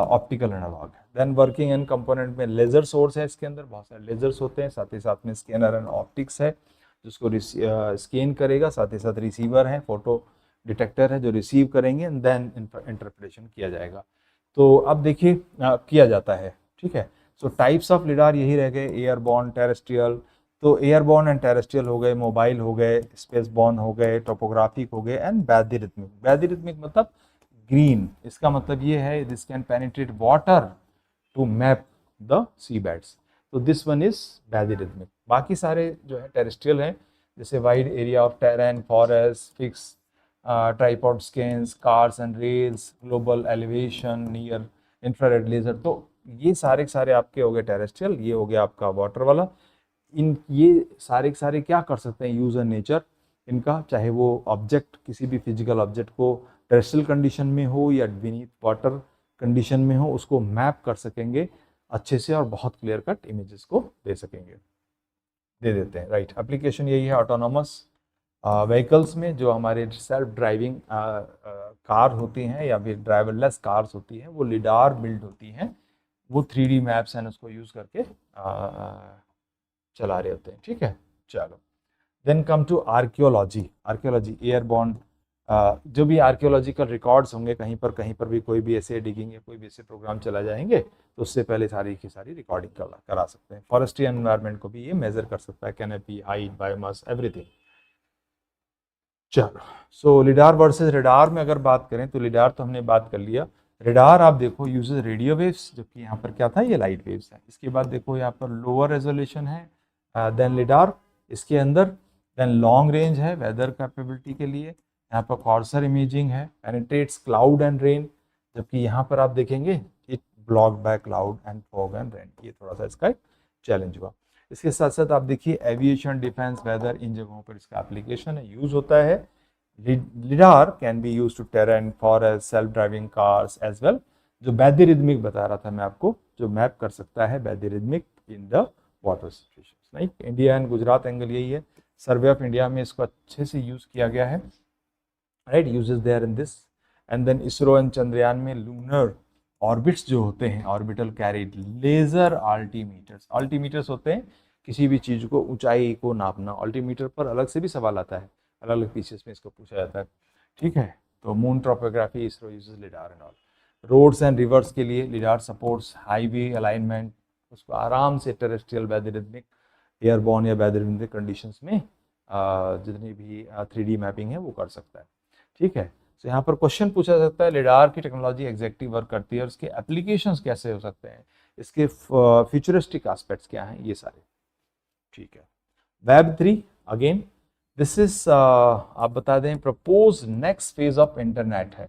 ऑप्टिकल एनालॉग है। देन वर्किंग एंड कंपोनेंट में लेजर सोर्स है, इसके अंदर बहुत सारे लेजर्स होते हैं, साथ ही साथ में स्कैनर एंड ऑप्टिक्स है जिसको स्कैन करेगा, साथ ही साथ रिसीवर है, फोटो डिटेक्टर है जो रिसीव करेंगे एंड देन इंटरप्रिटेशन किया जाएगा। तो अब देखिए किया जाता है। ठीक है, सो टाइप्स ऑफ लिडार यही रह गए, एयरबॉर्न, टेरेस्ट्रियल। तो एयरबॉर्न एंड टेरेस्ट्रियल हो गए, मोबाइल हो गए, स्पेस बॉर्न हो गए, टोपोग्राफिक हो गए एंड बैदिरिथमिक मतलब ग्रीन। इसका मतलब ये है this can penetrate water to map the sea beds, तो दिस वन इज बैदिरिथमिक। बाकी सारे जो है टेरेस्ट्रियल हैं, जैसे wide area of terrain, forest, fix tripod scans, cars and rails, global elevation, near infrared laser. तो ये सारे के सारे आपके हो गए टेरेस्ट्रियल, ये हो गया आपका वाटर वाला। इन ये सारे के सारे क्या कर सकते हैं, यूज एंड नेचर इनका, चाहे वो ऑब्जेक्ट किसी भी फिजिकल ऑब्जेक्ट को टेरेस्ट्रियल कंडीशन में हो या बीनीथ वाटर कंडीशन में हो, उसको मैप कर सकेंगे अच्छे से और बहुत क्लियर कट इमेजेस को दे सकेंगे, दे देते हैं, राइट। एप्लीकेशन यही है ऑटोनोमस व्हीकल्स में, जो हमारे सेल्फ ड्राइविंग कार होती हैं या फिर ड्राइवरलेस कार्स होती हैं, वो लिडार बिल्ड होती हैं, वो 3D मैप्स हैं उसको यूज़ करके चला रहे होते हैं, ठीक है। चलो, then come to archaeology. Archaeology airborne, जो भी आर्कियोलॉजिकल रिकॉर्ड्स होंगे कहीं पर भी कोई भी ऐसे डिगिंग या कोई भी ऐसे प्रोग्राम चला जाएंगे तो उससे पहले सारी की सारी रिकॉर्डिंग करा सकते हैं। फॉरेस्ट्री एनवायरनमेंट को भी ये मेजर कर सकता है, कैनोपी, हाइट, बायोमास, एवरीथिंग। चलो, सो लिडार वर्सेस रेडार में अगर बात करें तो लिडार तो हमने बात कर लिया। रेडार आप देखो यूजेस रेडियो वेव्स, जबकि यहाँ पर क्या था, ये लाइट वेव्स है। इसके बाद देखो यहाँ पर लोअर रेजोल्यूशन है देन लिडार, इसके अंदर देन लॉन्ग रेंज है वेदर कैपेबिलिटी के लिए, यहाँ पर कॉर्सर इमेजिंग है, पेनिट्रेट्स क्लाउड एंड रेन, जबकि यहाँ पर आप देखेंगे it block bye cloud and fog and rain. ये थोड़ा सा इसका एक चैलेंज हुआ। इसके साथ साथ आप देखिए एविएशन, डिफेंस, वेदर, इन जगहों पर इसका एप्लीकेशन है, यूज होता है। Lidar can be use to terrain, forest, self driving cars as well. जो बैद्यरिदमिक बता रहा था मैं आपको, जो मैप कर सकता है bathymetric in the water situations, right. India and Gujarat angle यही है, सर्वे ऑफ इंडिया में इसको अच्छे से यूज किया गया है, right, uses their in this. And then ISRO and Chandrayaan में लूनर ऑर्बिट्स जो होते हैं, orbital carried laser altimeters. Altimeters होते हैं किसी भी चीज़ को, ऊंचाई को नापना। अल्टीमीटर पर अलग से भी सवाल आता है, अलग अलग पीसेस में इसको पूछा जाता है, ठीक है। तो moon topography, ISRO uses lidar and all. Roads and rivers के लिए लिडार सपोर्ट्स हाईवे अलाइनमेंट, उसको आराम से टेरेस्ट्रियल बैद्यरिदमिक, एयरबॉर्न या बैद्यरिदमिक कंडीशंस में जितनी भी 3D मैपिंग है वो कर सकता है, ठीक है। तो यहाँ पर क्वेश्चन पूछा जा सकता है, लिडार की टेक्नोलॉजी एग्जैक्टली वर्क करती है और उसके एप्लीकेशंस कैसे हो सकते हैं, इसके फ्यूचरिस्टिक एस्पेक्ट्स क्या हैं, ये सारे, ठीक है। वेब 3 अगेन दिस इज आप बता दें propose next phase of internet है।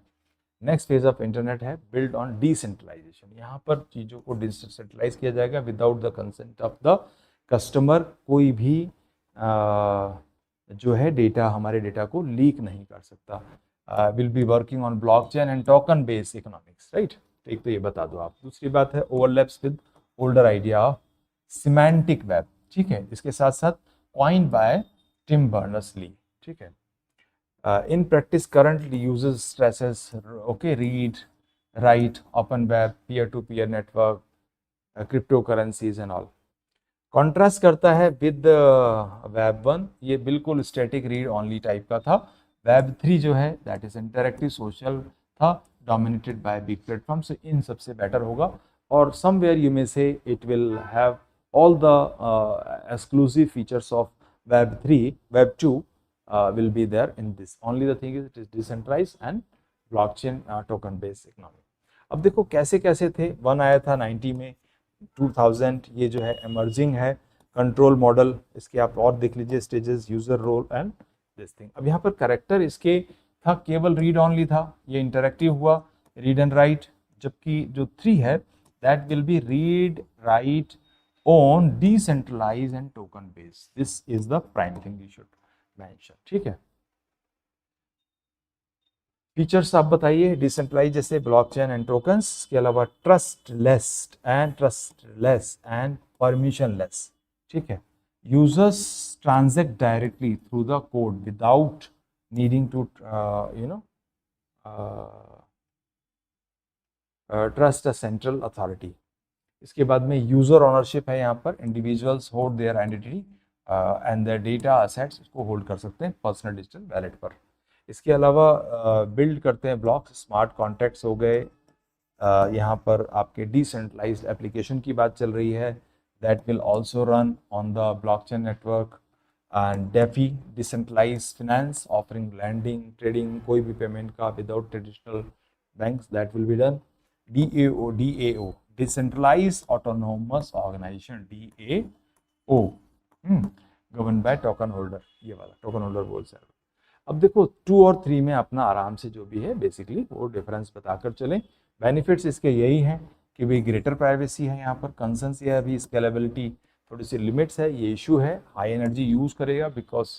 नेक्स्ट फेज ऑफ इंटरनेट है बिल्ड ऑन डिसेंट्रलाइजेशन। यहाँ पर चीज़ों को डिसेंट्रलाइज किया जाएगा without the consent of the customer. कोई भी जो है डेटा, हमारे डेटा को लीक नहीं कर सकता। Will be working on blockchain and token based economics, right. एक तो ये बता दो आप। दूसरी बात है overlaps with older idea of semantic web, ठीक है। इसके साथ साथ कॉइन्ड बाय टिम बर्नर्स-ली, ठीक है। In practice currently uses stresses okay read write open web, peer to peer network, crypto currencies and all. Contrast करता है विद वेब 1, ये बिल्कुल स्टैटिक रीड ओनली टाइप का था। वेब 3 जो है दैट इज इंटरैक्टिव सोशल था, डोमिनेटेड बाय बिग प्लेटफॉर्म, से इन सबसे बेटर होगा। और समवेयर यू मे से it will have all the exclusive features of web 3, web 2 will be there in this. Only the thing is it is decentralized and blockchain token based economy. अब देखो कैसे कैसे थे। 1 आया था 90 में, 2000 ये जो है emerging है कंट्रोल मॉडल। इसके आप और देख लीजिए stages, user role and this thing. अब यहाँ पर करेक्टर इसके था केवल रीड ऑनली था, ये इंटरेक्टिव हुआ रीड एंड राइट। जबकि जो 3 है that will be read write on decentralize and token based. This is the prime thing you should mention, ठीक है। फीचर्स आप बताइए डिसेंट्रलाइज जैसे ब्लॉकचेन एंड टोकन्स, के अलावा ट्रस्टलेस एंड परमिशनलेस, ठीक है। Users transact directly through the code without needing to trust a central authority. इसके बाद में यूजर ऑनरशिप है, यहाँ पर individuals hold their identity and their data assets, इसको होल्ड कर सकते हैं पर्सनल डिजिटल वैलेट पर। इसके अलावा बिल्ड करते हैं ब्लॉक्स, स्मार्ट कॉन्ट्रैक्ट्स हो गए। यहाँ पर आपके डिसेंट्रलाइज्ड एप्लीकेशन की बात चल रही है that will also run on the blockchain network. And DeFi decentralized finance offering lending, trading, कोई भी पेमेंट का without traditional banks, that will be done. DAO decentralized autonomous organization, DAO govern by token holder, ये वाला token holder बोल सकते। अब देखो 2 और 3 में अपना आराम से जो भी है बेसिकली वो डिफरेंस बताकर चलें। बेनिफिट्स इसके यही हैं कि भाई ग्रेटर प्राइवेसी है, यहाँ पर कंसर्न्स ये है अभी स्केलेबिलिटी थोड़ी सी लिमिट्स है, ये इशू है, हाई एनर्जी यूज़ करेगा बिकॉज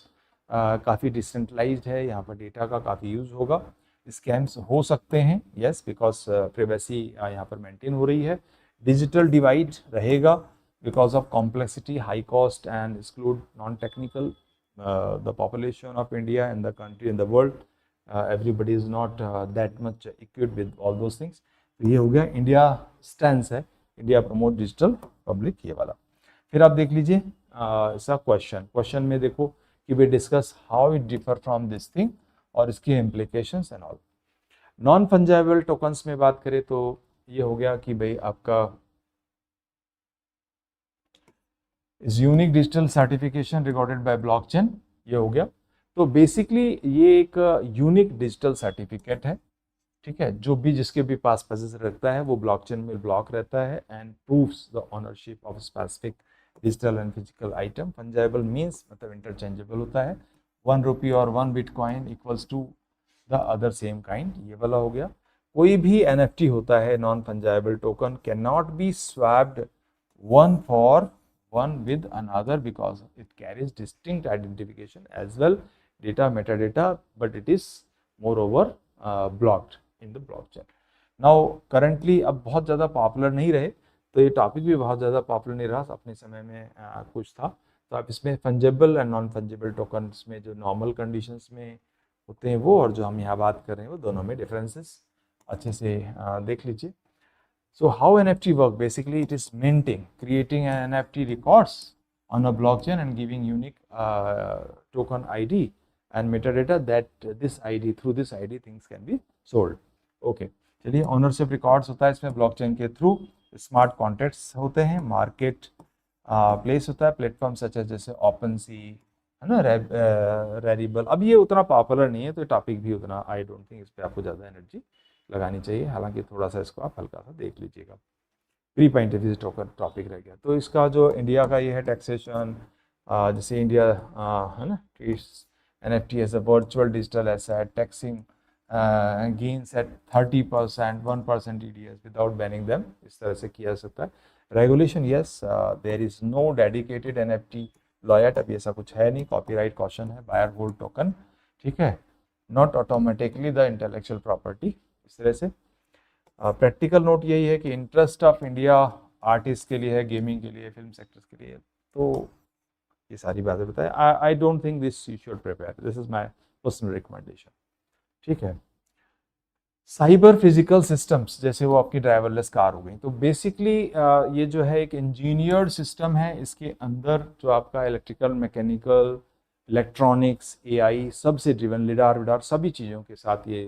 काफ़ी डिसेंट्रलाइज्ड है, यहाँ पर डेटा का काफ़ी यूज़ होगा, स्कैम्स हो सकते हैं यस बिकॉज प्राइवेसी यहाँ पर मेंटेन हो रही है, डिजिटल डिवाइड रहेगा because of complexity, high cost and exclude non-technical, the population of India and the country and the world, everybody is not that much equipped with all those things. तो ये हो गया India stance है, India promote digital public, ये वाला। फिर आप देख लीजिए ऐसा क्वेश्चन में देखो कि we discuss how it differ from this thing और इसकी implications and all. Non fungible tokens में बात करें तो ये हो गया कि भाई आपका is unique digital certification recorded by blockchain, ये हो गया। तो बेसिकली ये एक यूनिक डिजिटल सर्टिफिकेट है, ठीक है, जो भी जिसके भी पास पोजेस रखता है वो ब्लॉकचेन में ब्लॉक रहता है and proves the ownership of specific digital and physical item. Fungible means मतलब इंटरचेंजेबल होता है, 1 रुपी और 1 bitcoin equals to the other same kind, ये वाला हो गया। कोई भी NFT होता है non fungible token can not be swapped one for one with another because it carries distinct identification as well data metadata, but it is moreover blocked in the blockchain. Now currently अब बहुत ज़्यादा popular नहीं रहे, तो ये topic भी बहुत ज़्यादा पॉपुलर नहीं रहा अपने समय में कुछ था, तो आप इसमें fungible and non fungible tokens में जो नॉर्मल कंडीशंस में होते हैं वो और जो हम यहाँ बात कर रहे हैं वो दोनों में डिफरेंसेस अच्छे से देख लीजिए। So how NFT work? Basically, it is minting, creating an NFT records on a blockchain and giving unique token ID and metadata that this ID, through this ID, things can be sold. Okay. चलिए, ownership records होता है इसमें blockchain के through, smart contracts होते हैं, market place होता है, platform such as जैसे OpenSea, है ना, Rarible। अब ये उतना पॉपुलर नहीं है तो टॉपिक भी उतना I don't think इस पर आपको ज़्यादा एनर्जी लगानी चाहिए, हालांकि थोड़ा सा इसको आप हल्का सा देख लीजिएगा। प्री पॉइंट टोकन टॉपिक रह गया। तो इसका जो इंडिया का ये है टैक्सेशन, जैसे इंडिया है ना, treats NFT as a virtual digital asset, taxing gains at 30%, 1% TDS without banning them, इस तरह से किया जा सकता है। Regulation yes, there is no dedicated NFT lawyer, अभी ऐसा कुछ है नहीं, कॉपीराइट कॉशन है, बायर होल्ड टोकन, ठीक है, not automatically the intellectual property, इस तरह से। प्रैक्टिकल नोट यही है कि इंटरेस्ट ऑफ इंडिया आर्टिस्ट के लिए है, गेमिंग के लिए, फिल्म सेक्टर्स के लिए, तो ये सारी बातें बताएं। I don't think this you should prepare, this is my personal recommendation, ठीक है। साइबर फिजिकल सिस्टम्स, जैसे वो आपकी ड्राइवरलेस कार हो गई, तो बेसिकली ये जो है एक इंजीनियर्ड सिस्टम है, इसके अंदर जो आपका इलेक्ट्रिकल, मैकेनिकल, इलेक्ट्रॉनिक्स, AI सबसे ड्रिवन, लिडार विडार सभी चीज़ों के साथ ये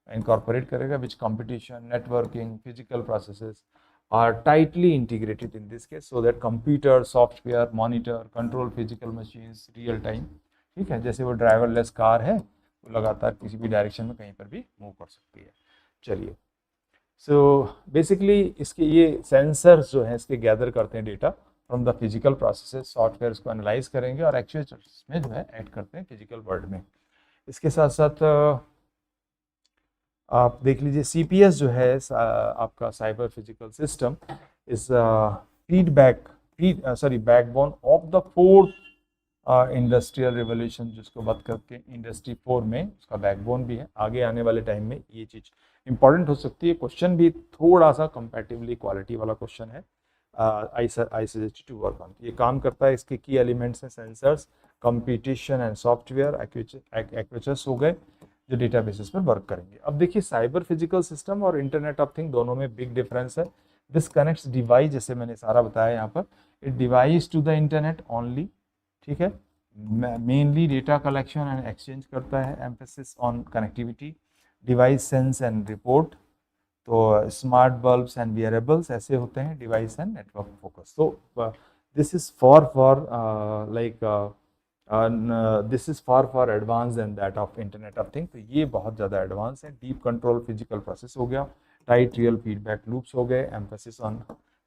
incorporate करेगा, which competition, networking, physical processes are tightly integrated in this case, so that computer, software, monitor, control physical machines real time, ठीक है। जैसे वो ड्राइवरलेस कार है, वो लगातार किसी भी डायरेक्शन में कहीं पर भी मूव कर सकती है। चलिए, सो बेसिकली इसके ये सेंसर्स जो हैं इसके गैदर करते हैं data from the physical processes, software को एनालाइज करेंगे और एक्चुएटर्स में जो है ऐड करते हैं फिजिकल वर्ल्ड में। इसके साथ साथ आप देख लीजिए CPS जो है आपका cyber physical system is backbone of the 4th industrial revolution, जिसको बात करके इंडस्ट्री 4 में उसका बैकबोन भी है। आगे आने वाले टाइम में ये चीज़ इंपॉर्टेंट हो सकती है। क्वेश्चन भी थोड़ा सा कंपैरेटिवली क्वालिटी वाला क्वेश्चन है, I suggest to work on. ये काम करता है, इसके की एलिमेंट्स हैं sensors, computation and software, actuators हो गए जो डेटाबेसेस पर वर्क करेंगे। अब देखिए, साइबर फिजिकल सिस्टम और इंटरनेट ऑफ थिंग दोनों में बिग डिफरेंस है। दिस कनेक्ट्स डिवाइस, जैसे मैंने सारा बताया यहाँ पर, it device to the internet only, ठीक है, mainly data collection and exchange करता है, emphasis on connectivity, device sense and report, तो स्मार्ट बल्ब्स एंड वियरेबल्स ऐसे होते हैं, डिवाइस एंड नेटवर्क फोकस। तो this is for like this is far advance than that of internet of thing. तो ये बहुत ज़्यादा एडवांस है। डीप कंट्रोल फिजिकल प्रोसेस हो गया, टाइट रियल फीडबैक लूप्स हो गए, एम्फेसिस ऑन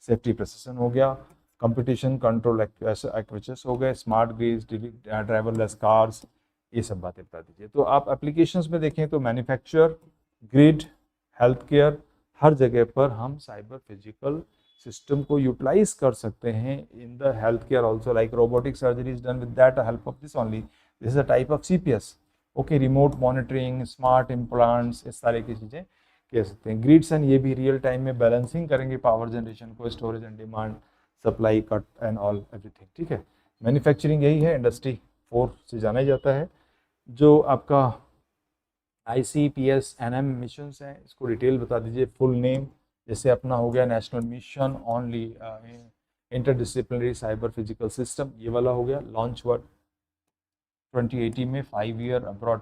सेफ्टी प्रोसेसन हो गया, कंपटीशन कंट्रोल एक्चुएटर्स हो गए, स्मार्ट ग्रिड्स, ड्राइवरलेस कार्स, ये सब बातें बता दीजिए। तो आप एप्लीकेशंस में देखें तो मैन्युफैक्चर, ग्रिड, हेल्थ केयर, हर जगह पर हम साइबर फिजिकल सिस्टम को यूटिलाइज कर सकते हैं in the health care also, like robotic surgery is done with that help of this only, this is a type of CPS। Okay, remote monitoring, smart implants, इस तरह की चीज़ें कह सकते हैं। ग्रिड्स एंड ये भी रियल टाइम में बैलेंसिंग करेंगे पावर जनरेशन को, storage and demand, supply cut and all everything. ठीक है, मैन्युफैक्चरिंग यही है, इंडस्ट्री 4 से जाना जाता है। जो आपका ICPS NM मिशंस हैं, इसको डिटेल बता दीजिए, फुल नेम। जैसे अपना हो गया national mission only interdisciplinary cyber physical system, ये वाला हो गया। लॉन्च हुआ 2018 में, 5 ईयर अब्रॉड,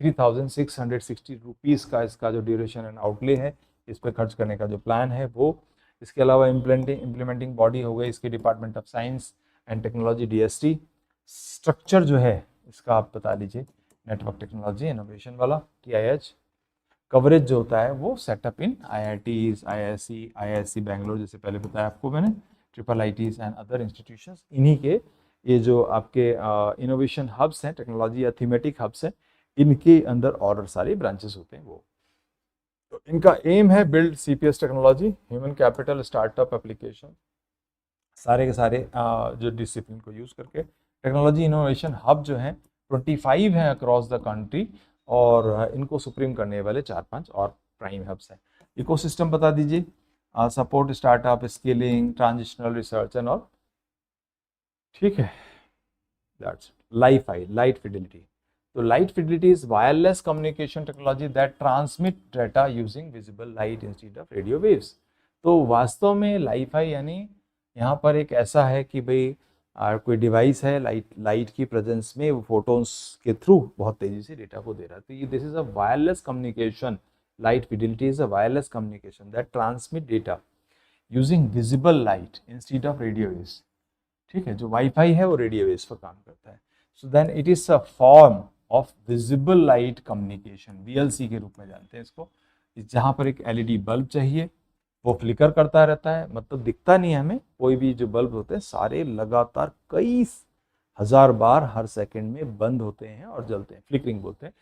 3660 रुपीज़ का इसका जो ड्यूरेशन एंड आउटले है, इस पर खर्च करने का जो प्लान है वो। इसके अलावा इम्प्लीमेंटिंग बॉडी हो गई इसके department of science and technology, DST। Structure जो है इसका आप बता दीजिए, नेटवर्क टेक्नोलॉजी इनोवेशन वाला, TIH। कवरेज जो होता है वो सेटअप इन IITs, IISc बैंगलोर, जैसे पहले बताया आपको मैंने, IIITs एंड अदर इंस्टीट्यूशंस। इन्हीं के ये जो आपके इनोवेशन हब्स हैं, टेक्नोलॉजी या थीमेटिक हब्स हैं, इनके अंदर और सारे ब्रांचेस होते हैं वो। तो इनका एम है build CPS technology, human capital, startup, application, सारे के सारे जो डिसिप्लिन को यूज़ करके टेक्नोलॉजी इनोवेशन हब जो हैं 25 हैं अक्रॉस द कंट्री, और इनको सुप्रीम करने वाले 4-5 और प्राइम हब्स हैं। इकोसिस्टम बता दीजिए, support startup, scaling, transitional research and all. ठीक है, दैट्स लाइफाई, लाइट फिडिलिटी। तो light fidelity is wireless communication technology that transmit data using visible light instead of radio waves. तो वास्तव में लाइफाई यानी यहाँ पर एक ऐसा है कि भाई कोई डिवाइस है, लाइट की प्रेजेंस में वो फोटोन्स के थ्रू बहुत तेजी से डेटा को दे रहा है। तो ये this is a wireless communication, light fidelity is a wireless communication that transmit data using visible light instead of radio waves. ठीक है, जो वाईफाई है वो रेडियो वेव्स पर काम करता है। So then it is a form of visible light communication, VLC के रूप में जानते हैं इसको, जहाँ पर एक LED बल्ब चाहिए, वो फ्लिकर करता रहता है, मतलब दिखता नहीं है हमें। कोई भी जो बल्ब होते हैं सारे लगातार कई हजार बार हर सेकंड में बंद होते हैं और जलते हैं, फ्लिकरिंग बोलते हैं,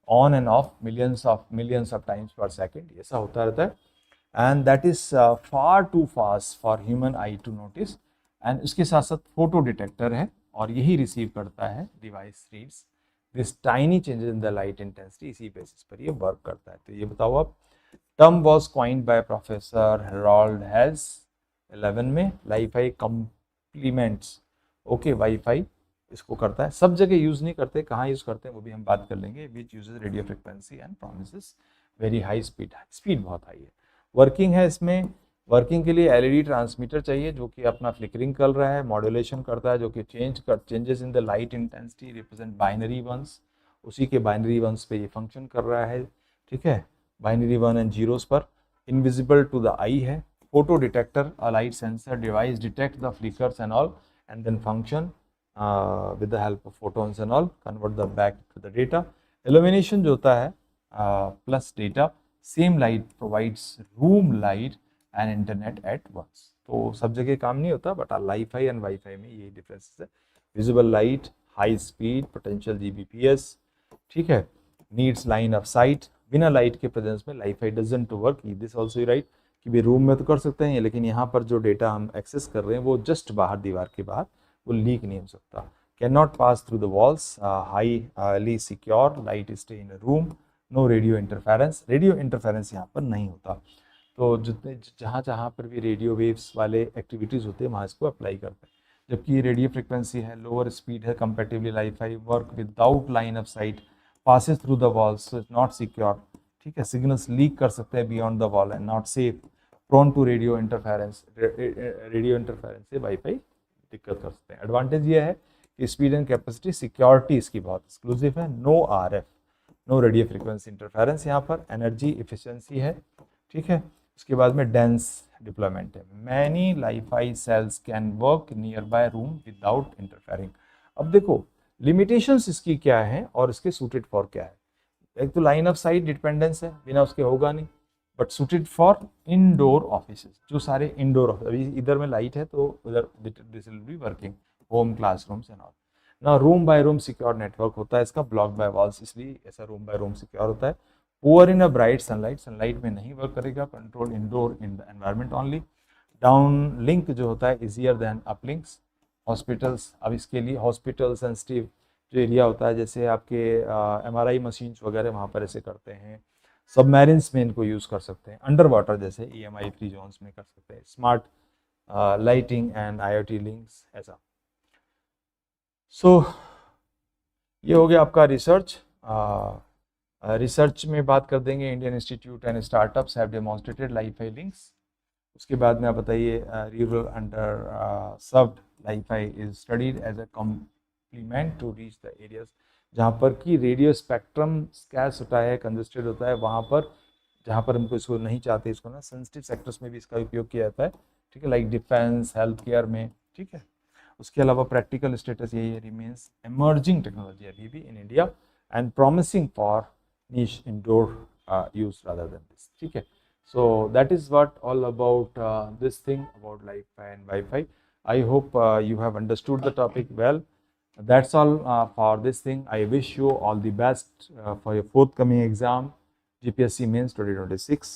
on and off millions of times per second, ऐसा होता रहता है। And that is far too fast for human eye to notice. And उसके साथ साथ फोटो डिटेक्टर है, और यही रिसीव करता है, device reads this tiny changes in the light intensity, इसी बेसिस पर ये वर्क करता है। तो ये बताओ आप, term was coined by professor Harold Hales 11 में, लाइफाई कम्प्लीमेंट्स। ओके, वाईफाई इसको करता है, सब जगह यूज नहीं करते, कहाँ यूज करते हैं वो भी हम बात कर लेंगे। Which uses radio frequency and promises very high speed, speed बहुत हाई है। वर्किंग है इसमें, वर्किंग के लिए LED ट्रांसमीटर चाहिए जो कि अपना फ्लिकरिंग कर रहा है, मॉड्यूलेशन करता है, जो कि changes in the light intensity represent binary ones, उसी के बाइनरी वंस पे ये फंक्शन कर रहा है। ठीक है, बाइनरी 1 एंड 0s पर। इनविजिबल टू द आई है। Photo detector, a light sensor device detect the flickers and all and then function with the help of photons and all, convert the back to the data. Illumination जो होता है plus data, same light provides room light and internet at once. तो सब जगह काम नहीं होता, but Li-Fi and wifi में ये डिफरेंस है। Visible light, high speed, potential GBPS। ठीक है, नीड्स लाइन ऑफ साइट, बिना लाइट के प्रेजेंस में Li-Fi doesn't work. This also right कि भी रूम में तो कर सकते हैं, लेकिन यहाँ पर जो डेटा हम एक्सेस कर रहे हैं वो जस्ट बाहर, दीवार के बाहर, वो लीक नहीं हो सकता। Can not pass through the walls, highly secure, light stay in room, no radio interference, radio interference यहाँ पर नहीं होता। तो जितने जहाँ जहाँ पर भी रेडियो वेव्स वाले एक्टिविटीज़ होते हैं वहाँ इसको अप्लाई करते हैं। जबकि ये रेडियो फ्रिक्वेंसी है, लोअर स्पीड है comparatively, lifi work without line of sight, passes through the walls, so it's not secure. ठीक है, सिग्नल्स लीक कर सकते हैं beyond the wall and not safe, prone to radio interference, radio interference से wifi दिक्कत कर सकते हैं। एडवांटेज ये है कि स्पीड एंड कैपेसिटी, सिक्योरिटी इसकी बहुत एक्सक्लूसिव है, no RF, no radio frequency interference यहाँ पर, एनर्जी इफिशियंसी है। ठीक है, उसके बाद में डेंस डिप्लॉयमेंट है, many Li-Fi cells can work near by room without interfering. अब देखो लिमिटेशंस इसकी क्या है और इसके सूटेड फॉर क्या है। एक तो लाइन ऑफ साइट डिपेंडेंस है, बिना उसके होगा नहीं, but suited for indoor offices, जो सारे इंडोर ऑफिस, अभी इधर में लाइट है तो उधर this will be working, home, classrooms and all. ना room by room secure network होता है इसका, ब्लॉक बाय वॉल्स, इसलिए ऐसा रूम बाय रूम सिक्योर होता है। Poor in a bright sunlight, sunlight में नहीं वर्क करेगा, control indoor in the environment only, down link जो होता है easier than up links, hospitals, अब इसके लिए हॉस्पिटल सेंसिटिव जो एरिया होता है जैसे आपके MRI मशीन्स वगैरह वहाँ पर ऐसे करते हैं, सबमरीन्स में इनको यूज़ कर सकते हैं, अंडर वाटर जैसे EMI फ्री जोन्स में कर सकते हैं, smart lighting and IoT links ऐसा। सो ये हो गया आपका रिसर्च। रिसर्च में बात कर देंगे, Indian institute and startups have demonstrated lifi links. उसके बाद में आप बताइए rural under served lifi is studied as a complement to reach the areas जहाँ पर कि रेडियो स्पेक्ट्रम स्कैर्स होता है, कंजस्टेड होता है, वहाँ पर जहाँ पर हमको इसको नहीं चाहते, इसको ना सेंसिटिव सेक्टर्स में भी इसका उपयोग किया जाता है, ठीक है, लाइक डिफेंस, हेल्थ केयर में, ठीक है। उसके अलावा प्रैक्टिकल स्टेटस यही है, रिमेन्स एमर्जिंग टेक्नोलॉजी अभी भी in India and promising for niche indoor use rather than this, ठीक है। So that is what all about this thing about Wi-Fi and Wi-Fi. I hope you have understood the topic well. That's all for this thing. I wish you all the best for your forthcoming exam, GPSC Mains 2026.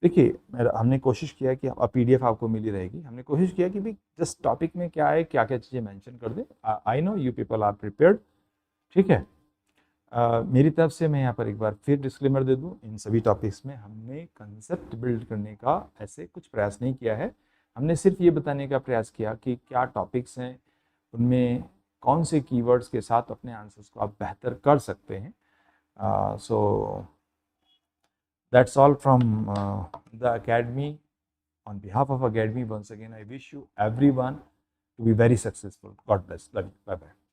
देखिए हमने कोशिश किया कि PDF आपको मिली रहेगी, हमने कोशिश किया कि भाई जस्ट टॉपिक में क्या है, क्या क्या चीज़ें मेंशन कर दे। I know you people are prepared, ठीक है। मेरी तरफ से मैं यहाँ पर एक बार फिर डिस्क्लेमर दे दूँ, इन सभी टॉपिक्स में हमने कंसेप्ट बिल्ड करने का ऐसे कुछ प्रयास नहीं किया है, हमने सिर्फ ये बताने का प्रयास किया कि क्या टॉपिक्स हैं, उनमें कौन से कीवर्ड्स के साथ अपने आंसर्स को आप बेहतर कर सकते हैं। सो that's all from the academy. On behalf of Academy, once again, I wish you everyone to be very successful. God bless. Love you. Bye bye.